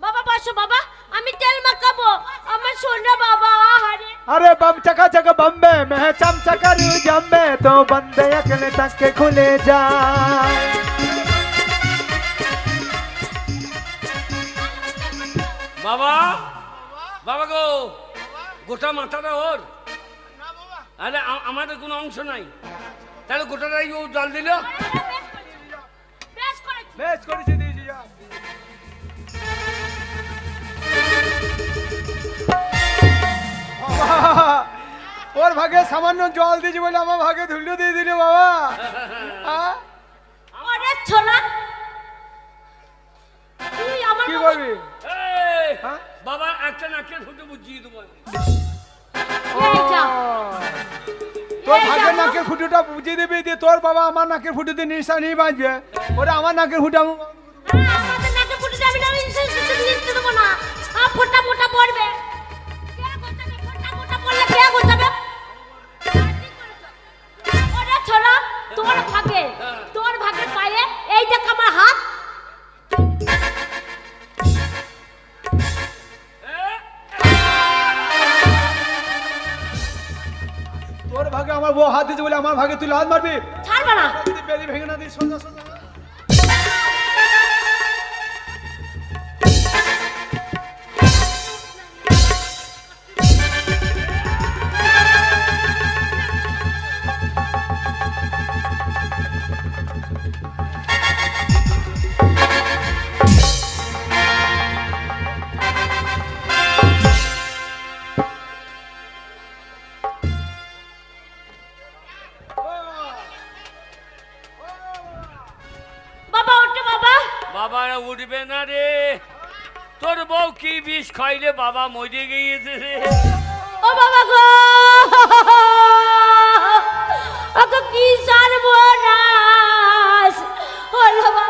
বাবা বসো বাবা, আমি তেল মাখাবো আমার সোনা বাবা। আরে अरे बम चका चक बम्बे में चमचा करूं जम्बे तो बंदे अकेले तक के खुले जाए। বাবা বাবা গো, গোটা মাথাটা ওর। না বাবা, আরে আমাদের কোনো অংশ নাই, তাহলে গোটাটাই ও জল দিল। বেশ করেছি। বেশ করেছি দিয়েছি যা। বাবা, ওর ভাগে সামান্য জল দিয়েছি বলে আমার ভাগে ধুলো দিয়ে দিলে বাবা। হ্যাঁ? ওরে ছোলা, তুই আমার কি বাবা- বলবি? এই, হ্যাঁ? বাবা একটা নাকের ফুটে বুঝিয়ে দেবো আমি। এই যা। তোর এই ভাগের দেখো। নাকের ফুটোটা বুঝিয়ে দিবি দিয়ে তোর বাবা আমার নাকের ফুটোতে নিঃশ্বাস বাঁচবে। ওরা আমার নাকের ফুটো আমাদের নাকে ফুটে যাবে না, আমি নিতে দেবো না। ফোঁটা মোটা পড়বে। কে গোটাবে? ফোঁটা মোটা পড়লে কে গোটাবে? ওরে ছোলা, তোর ভাগে, তোর ভাগের পায়ে এই দেখ আমার হাত। তোর ভাগে আমার বউ হাত দিয়েছে বলে আমার ভাগে তুই লাত মারবি। ছাড়বে না। যদি বেলি ভেঙে না দিই সোজা সোজা। বাবা ওঠে বাবা। বাবা উঠবে না রে, তোর বউ কি বিষ খাইলে বাবা মরে গিয়েছে রে। ও বাবা গো, ওকে কি সর্বনাশ হলো বাবা।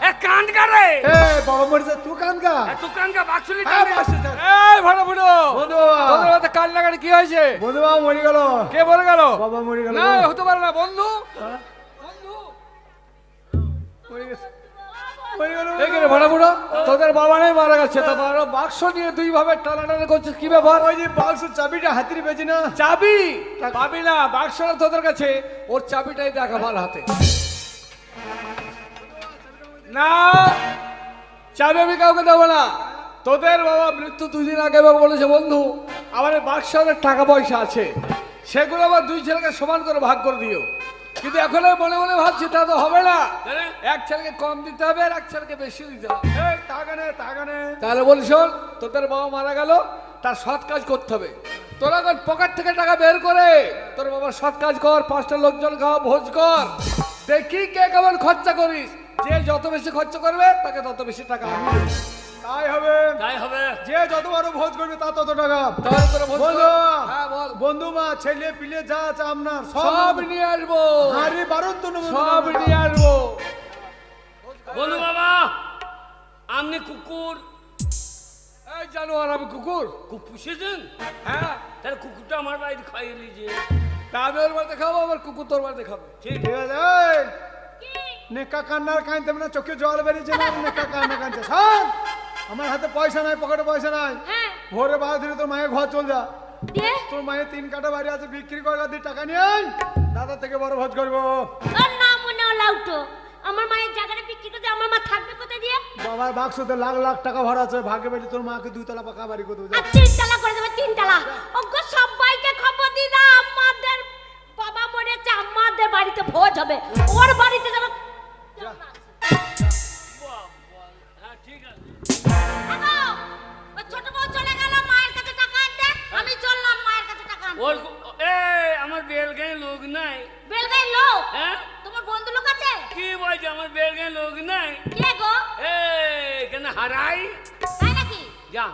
এ কান কারে, এ বাবা মরেছে তুই কান গা। তু কান কা বাক্সলি হ্যাঁ, কান। বাসে যা। এই ভালো বুড়ো, বন্ধু তোদের মাথা কান লাগানি কি হয়েছে? বন্ধু বাবা মরে গেল। কে বলে গেল? বাবা মরে গেল। না হতে পারে না বন্ধু। হ্যাঁ? বন্ধু মরে গেছে। মরে গেল। এখানে ভাড়া বুড়ো, তোদের বাবা নেই মারা গেছে, তা বাবা বাক্স নিয়ে দুই ভাবে টানাটানি করছিস, কি ব্যাপার? ওই যে বাক্স চাবিটা হাতির বেজে না। চাবি পাবি না, বাক্সটা তোদের কাছে, ওর চাবিটাই দেখা ভালো হাতে। না, চাবি আমি কাউকে দেবো না। তোদের বাবা মৃত্যু 2 দিন আগে বাবা বলেছে বন্ধু আমার এই বাক্সে অনেক টাকা পয়সা আছে, সেগুলো আবার 2 ছেলেকে সমান করে ভাগ করে দিও। কিন্তু এখন আমি মনে মনে ভাবছি তা তো হবে না, এক ছেলেকে কম দিতে হবে আর এক ছেলেকে বেশি দিতে হবে। এই তাগানে তাগানে। তাহলে বলি শোন, তোদের বাবা মারা গেল, তার সৎ কাজ করতে হবে। তোরা এখন পকেট থেকে টাকা বের করে তোর বাবার সৎ কাজ কর, 5টা লোকজন খাওয়া ভোজ কর, দেখি কে কেমন খরচা করিস। যে যত বেশি খরচা করবে তাকে তত বেশি টাকা আমি দেব। তাই হবে। তাই হবে। যে যত বড় ভোজ করবে তা তত টাকা। তাহলে তোরা ভোজ কর। বন্ধু হ্যাঁ বল। বন্ধু মা ছেলে পিলে যা আছে আপনার সব নিয়ে আসবো, হাড়ি বারণ তো নেবো। সব নিয়ে আসবো। বন্ধু বাবা, আপনি কুকুর এই জানোয়ার আমি কুকুর। পুষেছেন? হ্যাঁ, তাহলে কুকুরটা আমার বাড়িতে খাইয়ে নিয়েছে। তা আমি ওর বাড়িতে খাবো, আমার কুকুর তোর বাড়িতে খাবে। ঠিক। ঠিক আছে। এই, নেকা কান্নার কাঁদতে না, চোখে জল বেরিয়েছে না, নেকা কান্না কাঁদছে। শোন, আমার হাতে পয়সা নাই, পকেটে পয়সা নাই। হ্যাঁ ভোরে বাড়ি দিলে তোর মায়ের ঘর চল যা। দিয়ে তোর মায়ের 3 কাটা বাড়ি আছে, বিক্রি করে দিয়ে টাকা নিয়ে আয়, দাদা থেকে বড় ভোজ করবো। তোর নাম মনে হলো লাউটো। আমার মায়ের জায়গাটা বিক্রি করতে আমার মা থাকবে কোথায় দিয়ে? বাবার বাক্সতে লাখ লাখ টাকা ভরা আছে, ভাগে বেটি তোর মাকে 2 তলা পাকা বাড়ি করে দেবো। আর 3 তালা করে দেবে, 3 তালা। ওগো সবাইকে খবর দি দাও, আমাদের বাবা মরেছে, আমাদের বাড়িতে ভোজ হবে, ওর বাড়িতে যাবো। হ্যাঁ ঠিক আছে। আগো, ওই ছোট বউ চলে গেল, মায়ের কাছে টাকা আনতে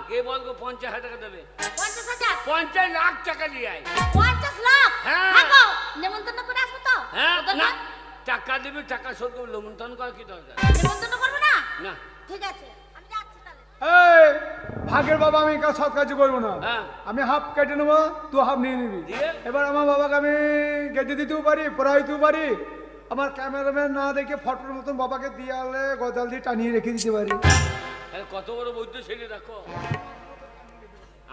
কে বলবো 50,000 টাকা দেবে? 50,000 50 লাখ টাকা দিয়ে আয়। 50 লাখ হ্যাঁ। থাকো নেমন্তন্ন করে আসবো তো হ্যাঁ ওদের না না? টাকা দিবি, টাকা শোধ করবি, লমন্তন করা কি দরকার? নেমন্তন্ন করবো না না। ঠিক আছে আমি যাচ্ছি তাহলে এই ভাগের বাবা আমি সব কাজ করবো না, হ্যাঁ। আমি হাফ কেটে নেবো, তুই হাফ নিয়ে নিবি। দিয়ে? এবার আমার বাবাকে আমি গেঁথে দিতেও পারি, পড়াইতেও পারি, আমার ক্যামেরাম্যান না দেখে ফটোর মতন বাবাকে দিয়ালে গজাল দিয়ে টানিয়ে রেখে দিতে পারি। আরে কত বড় বৈদ্য ছেলে দেখো।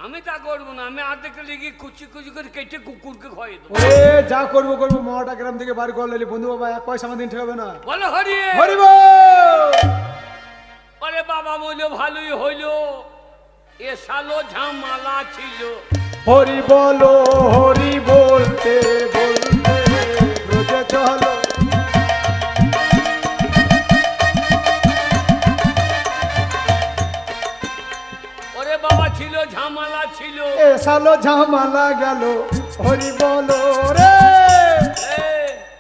আমি তা করবো না, আমি আর্ধেকটা লেগে কুচি কুচি করে কেটে কুকুরকে খাইয়ে দেবো। ওরে যা করবো করবো, মহাটা গ্রাম থেকে বার করলে বন্ধু বাবা 1 পয়সা আমার দিন ঠেকাবে না। বলো হরি। হরিব আরে বাবা বললো ভালোই হইলো, এ সালো ঝামালা ছিল। হরি বলো হরি বলতে বলতে ব্রজে চলো। ওরে বাবা ছিল ঝামালা ছিল। এ সালো ঝামালা গেল, হরি বলো রে। এ,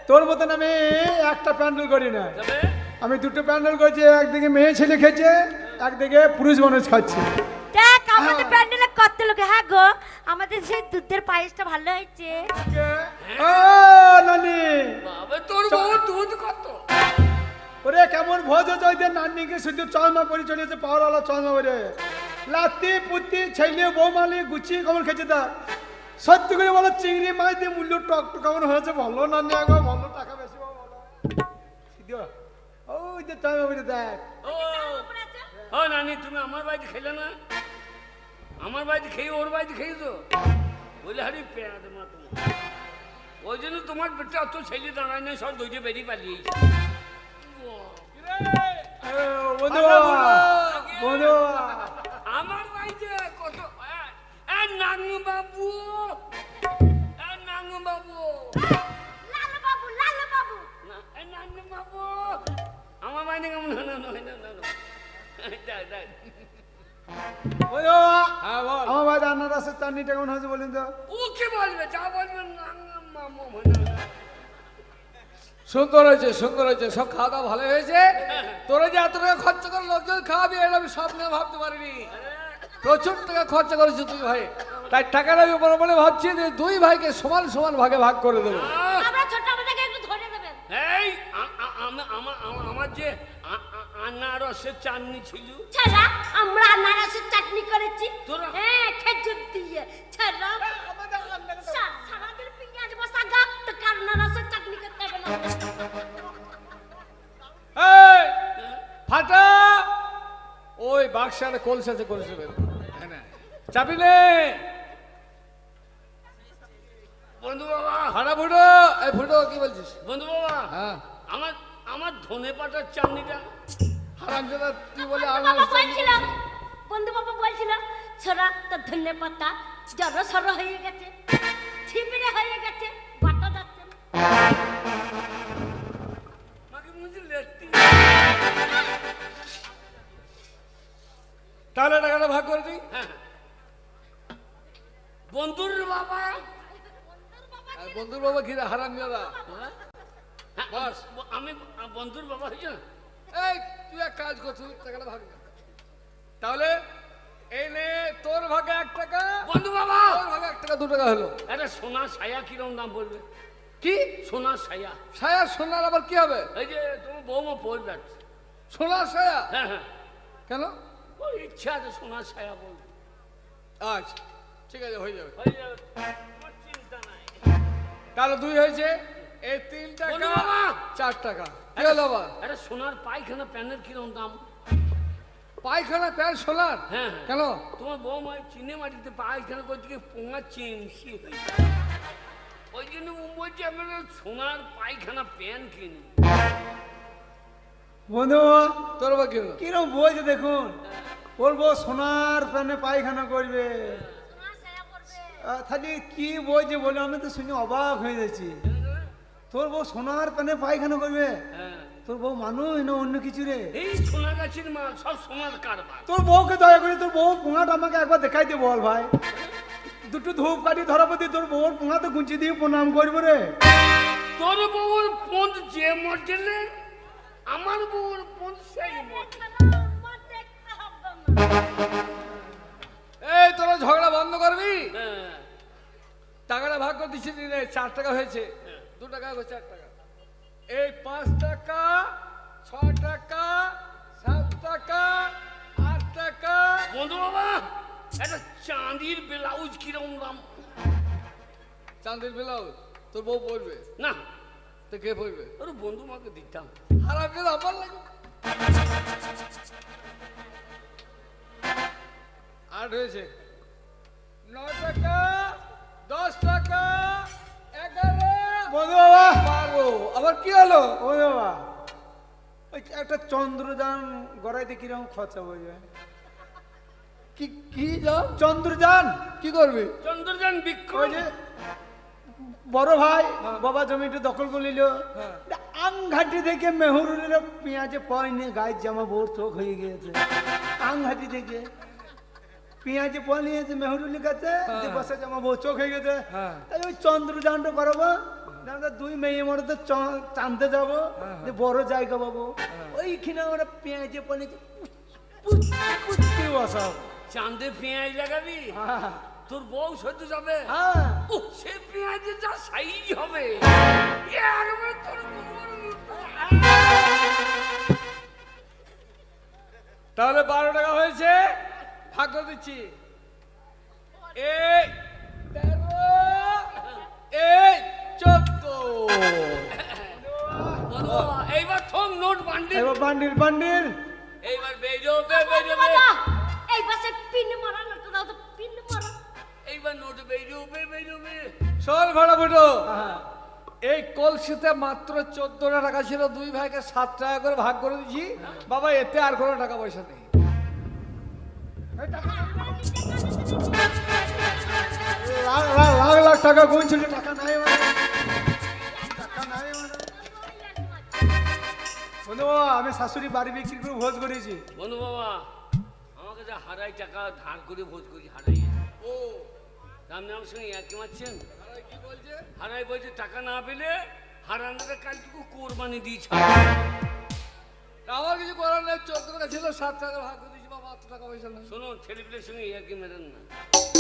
তোর মতন আমি একটা প্যান্ডেল করি না, তবে আমি দুটো প্যান্ডেল করছি, একদিকে মেয়ে ছেলে খেয়েছে, একদিকে পুরুষ মানুষ খাচ্ছে। দেখ আমাদের প্যান্ডেলে কত লোক। হ্যাঁ গো, আমাদের সেই দুধের পায়েসটা ভালো হয়েছে। ও নানি, বাবা তোর বউ দুধ কত? ওরে কেমন ভোজ হচ্ছে, নানিকে শুধু চলমা পরি চলেছে, পাওয়ারওয়ালা চলমা পরে লাতি পুতি ছেলে বৌমালি গুছিয়ে কেমন খেয়েছে। তা সত্যি করে বলো, চিংড়ি মাছ দিয়ে মূল্য টক টক কেমন হয়েছে বলো নানি, আগো ভালো টাকা বেশি পাবো বলো। সিধু, ওই যে চলমা পরে দেখ। ও নানি, তুমি আমার বাড়িতে খেলে না? আমার বাড়িতে খেয়ে ওর বাড়িতে খেয়েছো? বলে হারি পেঁয়াজ মা তুমি। ওই জন্য তোমার বেটা অত ছেলে দাঁড়ায় না, সব দইতে বেরিয়ে পালিয়েছে। বন্ধু বন্ধু আমার বাড়িতে কত নাঙ্গু বাবু, নাঙ্গু বাবু, লালু বাবু লালু বাবু নাঙ্গু বাবু, আমার বাড়িতে কেমন না না না না না বন্ধু, হ্যাঁ বল। আমার বাড়িতে আনারসের চাটনিটা কেমন হয়েছে বলুন তো? ও কি বলবে, যা বলবে নাঙ্গু মামু মানে। সুন্দর হয়েছে, সুন্দর হয়েছে, সব খাওয়া দাওয়া ভালো হয়েছে। তোরা যে এত টাকা খরচা করে লোকজন খাওয়াবি, এটা আমি স্বপ্নে ভাবতে পারিনি। প্রচুর টাকা খরচা করেছে তুই ভাই, তাই টাকাটা আমি মনে মনে ভাবছি যে 2 ভাইকে সমান সমান ভাগে ভাগ করে দেবো। আমরা ছোট আমাদেরকে একটু ধরে দেবেন এই আমার যে আনারসের চাটনি ছিল, ছাড়া আমরা আনারসের চাটনি করেছি তোরা? হ্যাঁ খেজুর দিয়ে ছাড়া সারাদিন পেঁয়াজ বসা গা তো কার আনারসের চাটনি করতে হবে না এই ফাটা, ওই বাক্সারে কলসাতে কলসে বের কর। হ্যাঁ না, চাবি নে। বন্ধু বাবা, ফাটা ফুটো, এই ফুটো কি বলছিস? বন্ধু বাবা, হ্যাঁ আমার আমার ধনে পাতার চাটনিটা। হারামজাদা, তুই বলে বন্ধু বাবা বলছিল বন্ধু বাবা বলছিল ছোড়া তো ধনে পাতা জড়ো সরো হয়ে গেছে, ছিপড়ে হয়ে গেছে, বাটা যাচ্ছে না। আমাকে মুঝে লেট্টি। তাহলে টাকাটা ভাগ করে দিই। হ্যাঁ। বন্ধুর বাবা, আর বন্ধুর বাবা কি রে, হারামজাদা? হ্যাঁ, বস। আমি বন্ধুর বাবা হয়েছে না? এই তুই এক কাজ কর, তুই টাকাটা ভাগ কর। তাহলে এই নে, তোর ভাগে 1 টাকা, বন্ধু বাবা, তোর ভাগে 1 টাকা, 2 টাকা হলো। একটা সোনার সায়া কিরকম দাম পড়বে? কি সোনার সায়া, ছায়া সোনার আবার কি হবে? এই যে তোমার বৌমা পড়বে। সোনার ছায়া হ্যাঁ হ্যাঁ, কেন? ওর ইচ্ছা আছে সোনার সায়া বলবে। আচ্ছা ঠিক আছে, হয়ে যাবে। হয়ে যাবে, আমার চিন্তা নাই। তাহলে 2 হয়েছে, এই 3 বন্ধু টাকা, বাবা, 4 টাকা। কি হলো আবার? একটা সোনার পায়খানা প্যানের কিরকম দাম? পায়খানা প্যান্ট সোনার? হ্যাঁ হ্যাঁ। কেন? তোমার বৌমা চিনে মাটিতে পায়খানা করতে গিয়ে পোঙা চিনসি হয়ে যায়। ওই জন্য ও বলছে আমি সোনার পায়খানা প্যান কিনি। বন্ধু তোর বা কি হলো? কিরম বইছে দেখুন, বলবো সোনার প্যানে পায়খানা করবে, তাহলে কি বইছে বলে আমি তো শুনে অবাক হয়ে যাচ্ছি। তোর বউ সোনার প্যানে পায়খানা করবে? হ্যাঁ, তোর বউ মানুষ না অন্য কিছু রে? এই সোনা গাছের মাল, সব সোনার কারবার। তোর বউকে দয়া করে তোর বউ পোঙাটা আমাকে একবার দেখাই দে বল ভাই, দুটো ধূপ কাঠি ধরাপতি তোর বউর পোঙা তো গুঞ্চি দিয়ে প্রণাম করবো রে। তোর বউর পন্থ যে মডেলে, আমার বউর পন্থ সেই মডেল। দিচ্ছি দিনে 4 টাকা হয়েছে, 2 টাকা 4 টাকা, এই 5 টাকা, 6 টাকা, 7 টাকা, 8 টাকা। বন্ধু বাবা একটা চাঁদির ব্লাউজ কিরম দাম? চাঁদের ব্লাউজ তোর বউ পরবে না তো কে পরবে? ওর বন্ধু মাকে দিতাম। আর আমি আমার লাগে 8 হয়েছে, 9 টাকা, 10 টাকা, 11, বন্ধু বাবা 12। আবার কি হলো? বন্ধু বাবা ওই একটা চন্দ্রযান গড়াইতে কিরকম খরচা হয়ে যায়? কি কি যা চন্দ্রযান কি করবি? চন্দ্রযান ওই বিক্রম। যে বড় ভাই বাবা জমিটা দখল করে নিল, আংঘাটি থেকে মেহরুলের পেঁয়াজে পয় নিয়ে গায়ের জামা বোর চোখ হয়ে গিয়েছে। আংঘাটি থেকে পেঁয়াজে পয় নিয়েছে মেহরুলের কাছে, বসে জামা বউ চোখ হয়ে গেছে। হ্যাঁ। তাই ওই চন্দ্রযানটা করাবো, আমরা 2 মেয়ে মরে তো চাঁদতে যাবো, যে বড় জায়গা পাবো, ওইখানে আমরা পেঁয়াজে পয় নিয়ে পুষ্টি বসাবো। চাঁদে পেঁয়াজ লাগাবি? হ্যাঁ তোর বউ সহ্য যাবে? হ্যাঁ ও সে পেঁয়াজের যা সাইজ হবে একবার তোর বউর মতো। তাহলে 12 টাকা হয়েছে, ভাগ করে দিচ্ছি। এই 13, এই 14। বন্ধু বাবা, এইবার থম নোট বান্ডিল। এবার বান্ডিল বান্ডিল এইবার বেরোবে বেরোবে। বাবা এই পাশে পিন মারা নোটটা দাও তো, পিন মারা। এইবার নোট বেরোবে বেরোবে। শোন ভাড়া ফুটো, হ্যাঁ এই কলসিতে মাত্র 14 টাকা ছিল, 2 ভাইকে 7 টাকা করে ভাগ করে দিচ্ছি। বাবা এতে আর কোনো টাকা পয়সা নেই। লাখ লাখ লাখ লাখ টাকা গুনছিল, টাকা নাই মানে, টাকা নাই মানে। বন্ধু বাবা আমি শাশুড়ি বাড়ি বিক্রি করে ভোজ করেছি। বন্ধু বাবা আমাকে যা হারাই টাকা ধার করে ভোজ করি হারাই। ও রাম নাম সঙ্গে একই মারছেন। কি বলছে? হারাই বলছে টাকা না পেলে হারানোটা কালটুকু কোরবানি দিয়েছে। আমার কিছু করার নেই, 14 টাকা ছিল, 7 টাকা ভাগ করে দিচ্ছি। বাবা অত টাকা পয়সা নেই। শোনো ছেলেপিলের সঙ্গে ইয়ার্কি মেরেন না,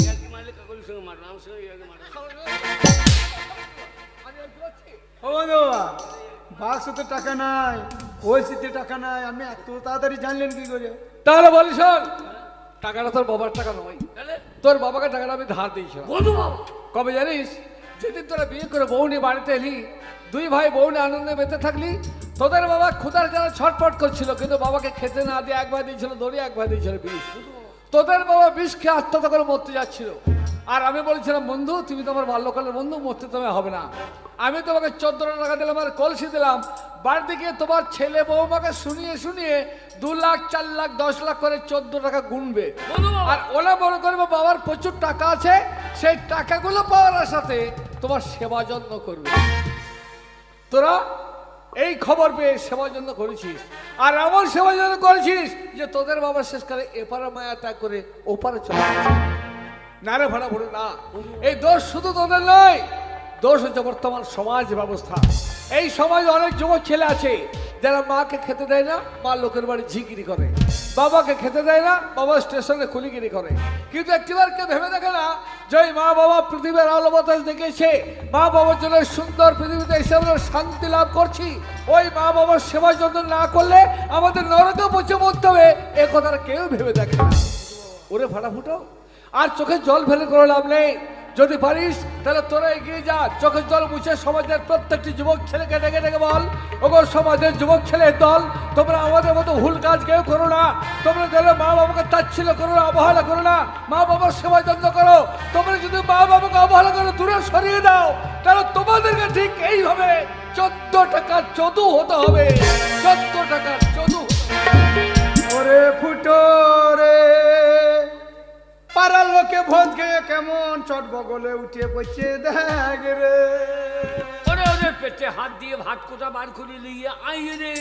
ইয়ার্কি মারলে কাকুলির সঙ্গে মারবেন, আমার সঙ্গে ইয়ার্কি মারেন না। আমি আর কি করছি? ও বন্ধু বাবা বাক্স তো টাকা নাই, কলসিতে টাকা নাই, আমি এত তাড়াতাড়ি জানলেন কি করে? তাহলে বলি শোন, টাকাটা তোর বাবার টাকা নয়, তাহলে তোর বাবাকে টাকাটা আমি ধার দিয়েছিলাম। বন্ধু বাবা কবে জানিস? যেদিন তোরা বিয়ে করে বউ নিয়ে বাড়িতে এলি, 2 ভাই বউ নিয়ে আনন্দে বেঁচে থাকলি, তোদের বাবা ক্ষুধার জ্বালা ছটফট করছিল, কিন্তু বাবাকে খেতে না দিয়ে 1 ভাই দিয়েছিল দড়ি, 1 ভাই দিয়েছিল বিষ। তোদের বাবা বিষ খেয়ে আত্মহত্যা করে মরতে যাচ্ছিল, আর আমি বলেছিলাম বন্ধু তুমি তো আমার বাল্যকালের বন্ধু, মরতে তোমায় হবে না। আমি তোমাকে 14 টাকা দিলাম আর কলসি দিলাম, বাড়িতে গিয়ে তোমার ছেলে বৌমাকে শুনিয়ে শুনিয়ে 2 লাখ 4 লাখ 10 লাখ করে 14 টাকা গুনবে, বন্ধু বাবা আর ওরা মনে করবে বাবার প্রচুর টাকা আছে, সেই টাকাগুলো পাওয়ার সাথে তোমার সেবা যত্ন করবে। তোরা এই খবর পেয়ে সেবা যত্ন করেছিস, আর এমন সেবা যত্ন করেছিস যে তোদের বাবা শেষকালে এপারে মায়া ত্যাগ করে ওপারে চলে গেছে। না রে ভাড়া ভরে না, এই দোষ শুধু তোদের নয়, দোষ হচ্ছে বর্তমান সমাজ ব্যবস্থা। এই সমাজে অনেক যুবক ছেলে আছে যারা মাকে খেতে দেয় না, মা লোকের বাড়ি ঝিগিরি করে, বাবাকে খেতে দেয় না, বাবা স্টেশনে কুলিগিরি করে, কিন্তু একটিবার কে ভেবে দেখে না যে ওই মা বাবা পৃথিবীর আলো বাতাস দেখেছে, মা বাবার জন্য সুন্দর পৃথিবীতে এসে আমরা শান্তি লাভ করছি, ওই মা বাবার সেবা যত্ন না করলে আমাদের নরকে পচে মরতে হবে, এ কথাটা কেউ ভেবে দেখে না। ওরে ফাটা ফুটো, আর চোখে জল ফেলে করে লাভ নেই। যদি পারিস তাহলে তোরা এগিয়ে যা, চোখের জল মুছে সমাজের প্রত্যেকটি যুবক ছেলেকে ডেকে ডেকে বল, ওগো সমাজের যুবক ছেলের দল, তোমরা আমাদের মতো ভুল কাজ কেউ করো না। তোমরা গেলে মা বাবাকে তাচ্ছিল্য করো না, অবহেলা করো না, মা বাবার সেবা যত্ন করো। তোমরা যদি মা বাবাকে অবহেলা করো, দূরে সরিয়ে দাও, তাহলে তোমাদেরকে ঠিক এইভাবে 14 টাকার চদু হতে হবে, 14 টাকার চদু। ওরে ফুটো রে, পাড়ার লোকে ভোজ খেয়ে কেমন চট বগলে উঠে পড়ছে দেখ রে। ওরে ওদের পেটে হাত দিয়ে ভাত কোটা বার করে নিয়ে আই রে।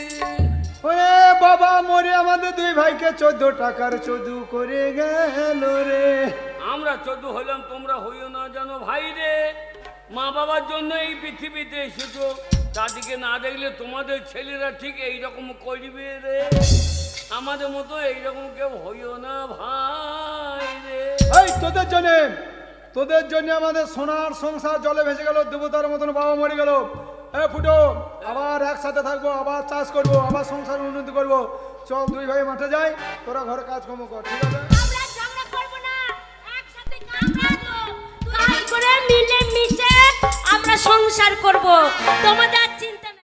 ওরে বাবা মরে আমাদের 2 ভাইকে 14 টাকার চদু করে গেল রে। আমরা 14 হলাম, তোমরা হইও না জানো ভাই রে। মা বাবার জন্য এই পৃথিবীতে এসেছো, তাদেরকে না দেখলে তোমাদের ছেলেরা ঠিক এইরকম করবে রে। আমাদের মতো এইরকম কেউ হইও না ভাই রে। এই তোদের জন্য তোদের জন্য আমাদের সোনার সংসার জলে ভেসে গেল, দেবতার মতন বাবা মরে গেল। ফুটো, আবার একসাথে থাকবো, আবার চাষ করবো, আবার সংসার উন্নতি করবো। চল দুই ভাই মাঠে যাই, তোরা ঘরে কাজকর্ম কর, ঠিক আছে? আমরা ঝগড়া করব না, একসাথে কাজ কাজ করে মিলে মিশে আমরা সংসার করব। তোমাদের